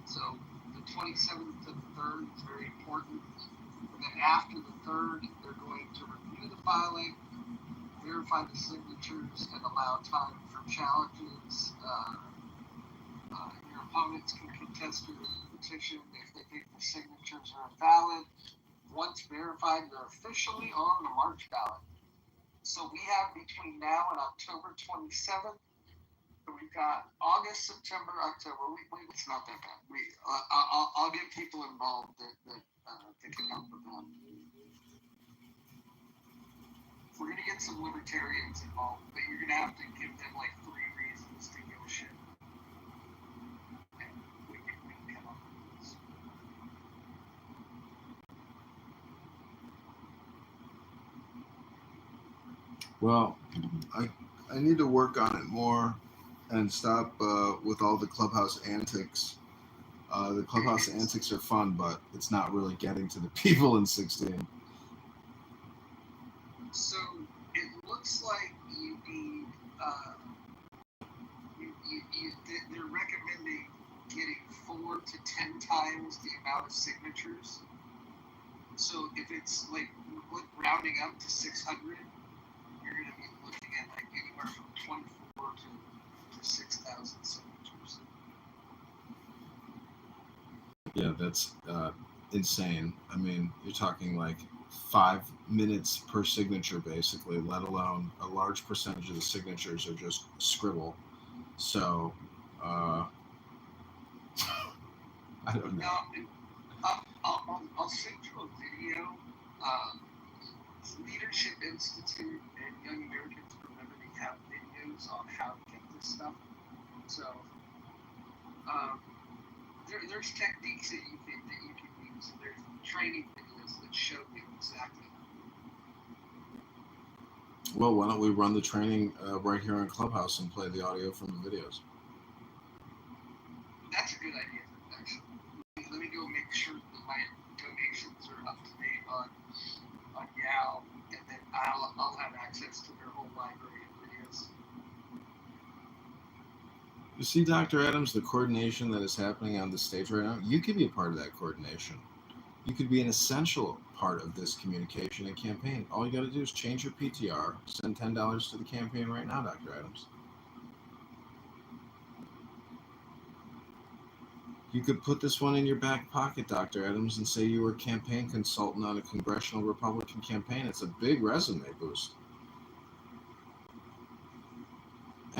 So the 27th to the 3rd is very important. And then after the 3rd, they're going to review the filing, verify the signatures, and allow time for challenges. Your opponents can contest your petition if they think the signatures are invalid. Once verified, you're officially on the March ballot. So we have between now and October 27th. We've got August, September, October. It's not that bad. I'll get people involved that can help with that. We're gonna get some libertarians involved, but you're gonna have to give them like 3 reasons to give a shit. And we can come up with this. Well, I need to work on it more and stop with all the clubhouse antics. The clubhouse antics are fun, but it's not really getting to the people in 16. So it looks like you need. They're recommending getting 4 to 10 times the amount of signatures. So if it's like rounding up to 600, you're going to be looking at like anywhere from 24 to 6,000 signatures. Yeah, that's insane. I mean, you're talking like 5 minutes per signature, basically, let alone a large percentage of the signatures are just scribble. So, I don't know. Now, I'll send you a video. Leadership Institute and Young Americans for Liberty have videos on how to get this stuff. So, there's techniques that you can use. There's training videos that show you exactly. Well, why don't we run the training right here on Clubhouse and play the audio from the videos? That's a good idea, actually. Let me go make sure that my donations are up to date on Yao, and then I'll have access to their whole library of videos. You see, Dr. Adams, the coordination that is happening on the stage right now, you could be a part of that coordination. You could be an essential part of this communication and campaign. All you got to do is change your PTR, send $10 to the campaign right now, Dr. Adams. You could put this one in your back pocket, Dr. Adams, and say you were a campaign consultant on a congressional Republican campaign. It's a big resume boost.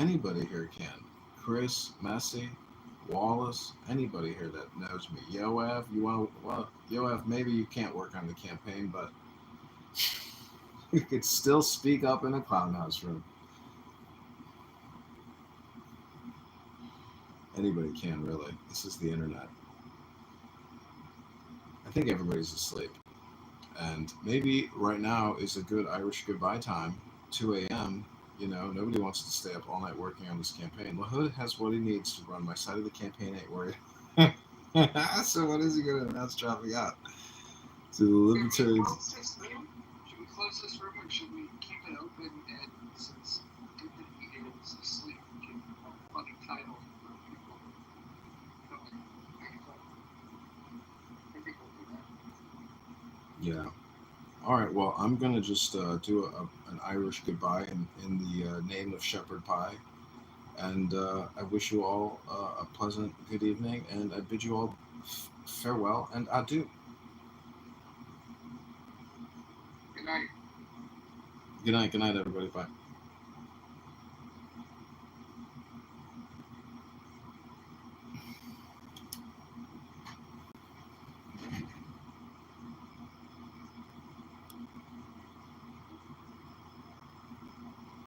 Anybody here can. Chris, Messi, Wallace, anybody here that knows me. Yoav, you want to, well, Yoav, maybe you can't work on the campaign, but you could still speak up in a clown house room. Anybody can, really. This is the internet. I think everybody's asleep. And maybe right now is a good Irish goodbye time, 2 a.m. You know, nobody wants to stay up all night working on this campaign. LaHood has what he needs to run. My side of the campaign ain't worried. So what is he going to announce dropping out? To the Libertarians. Should we close this room or should we keep it open and since Anthony is asleep, we can have a funny title for people? I think we'll do that. Yeah. All right. Well, I'm going to just do an Irish goodbye in the name of Shepherd Pie. And I wish you all a pleasant good evening. And I bid you all farewell and adieu. Good night. Good night. Good night, everybody. Bye.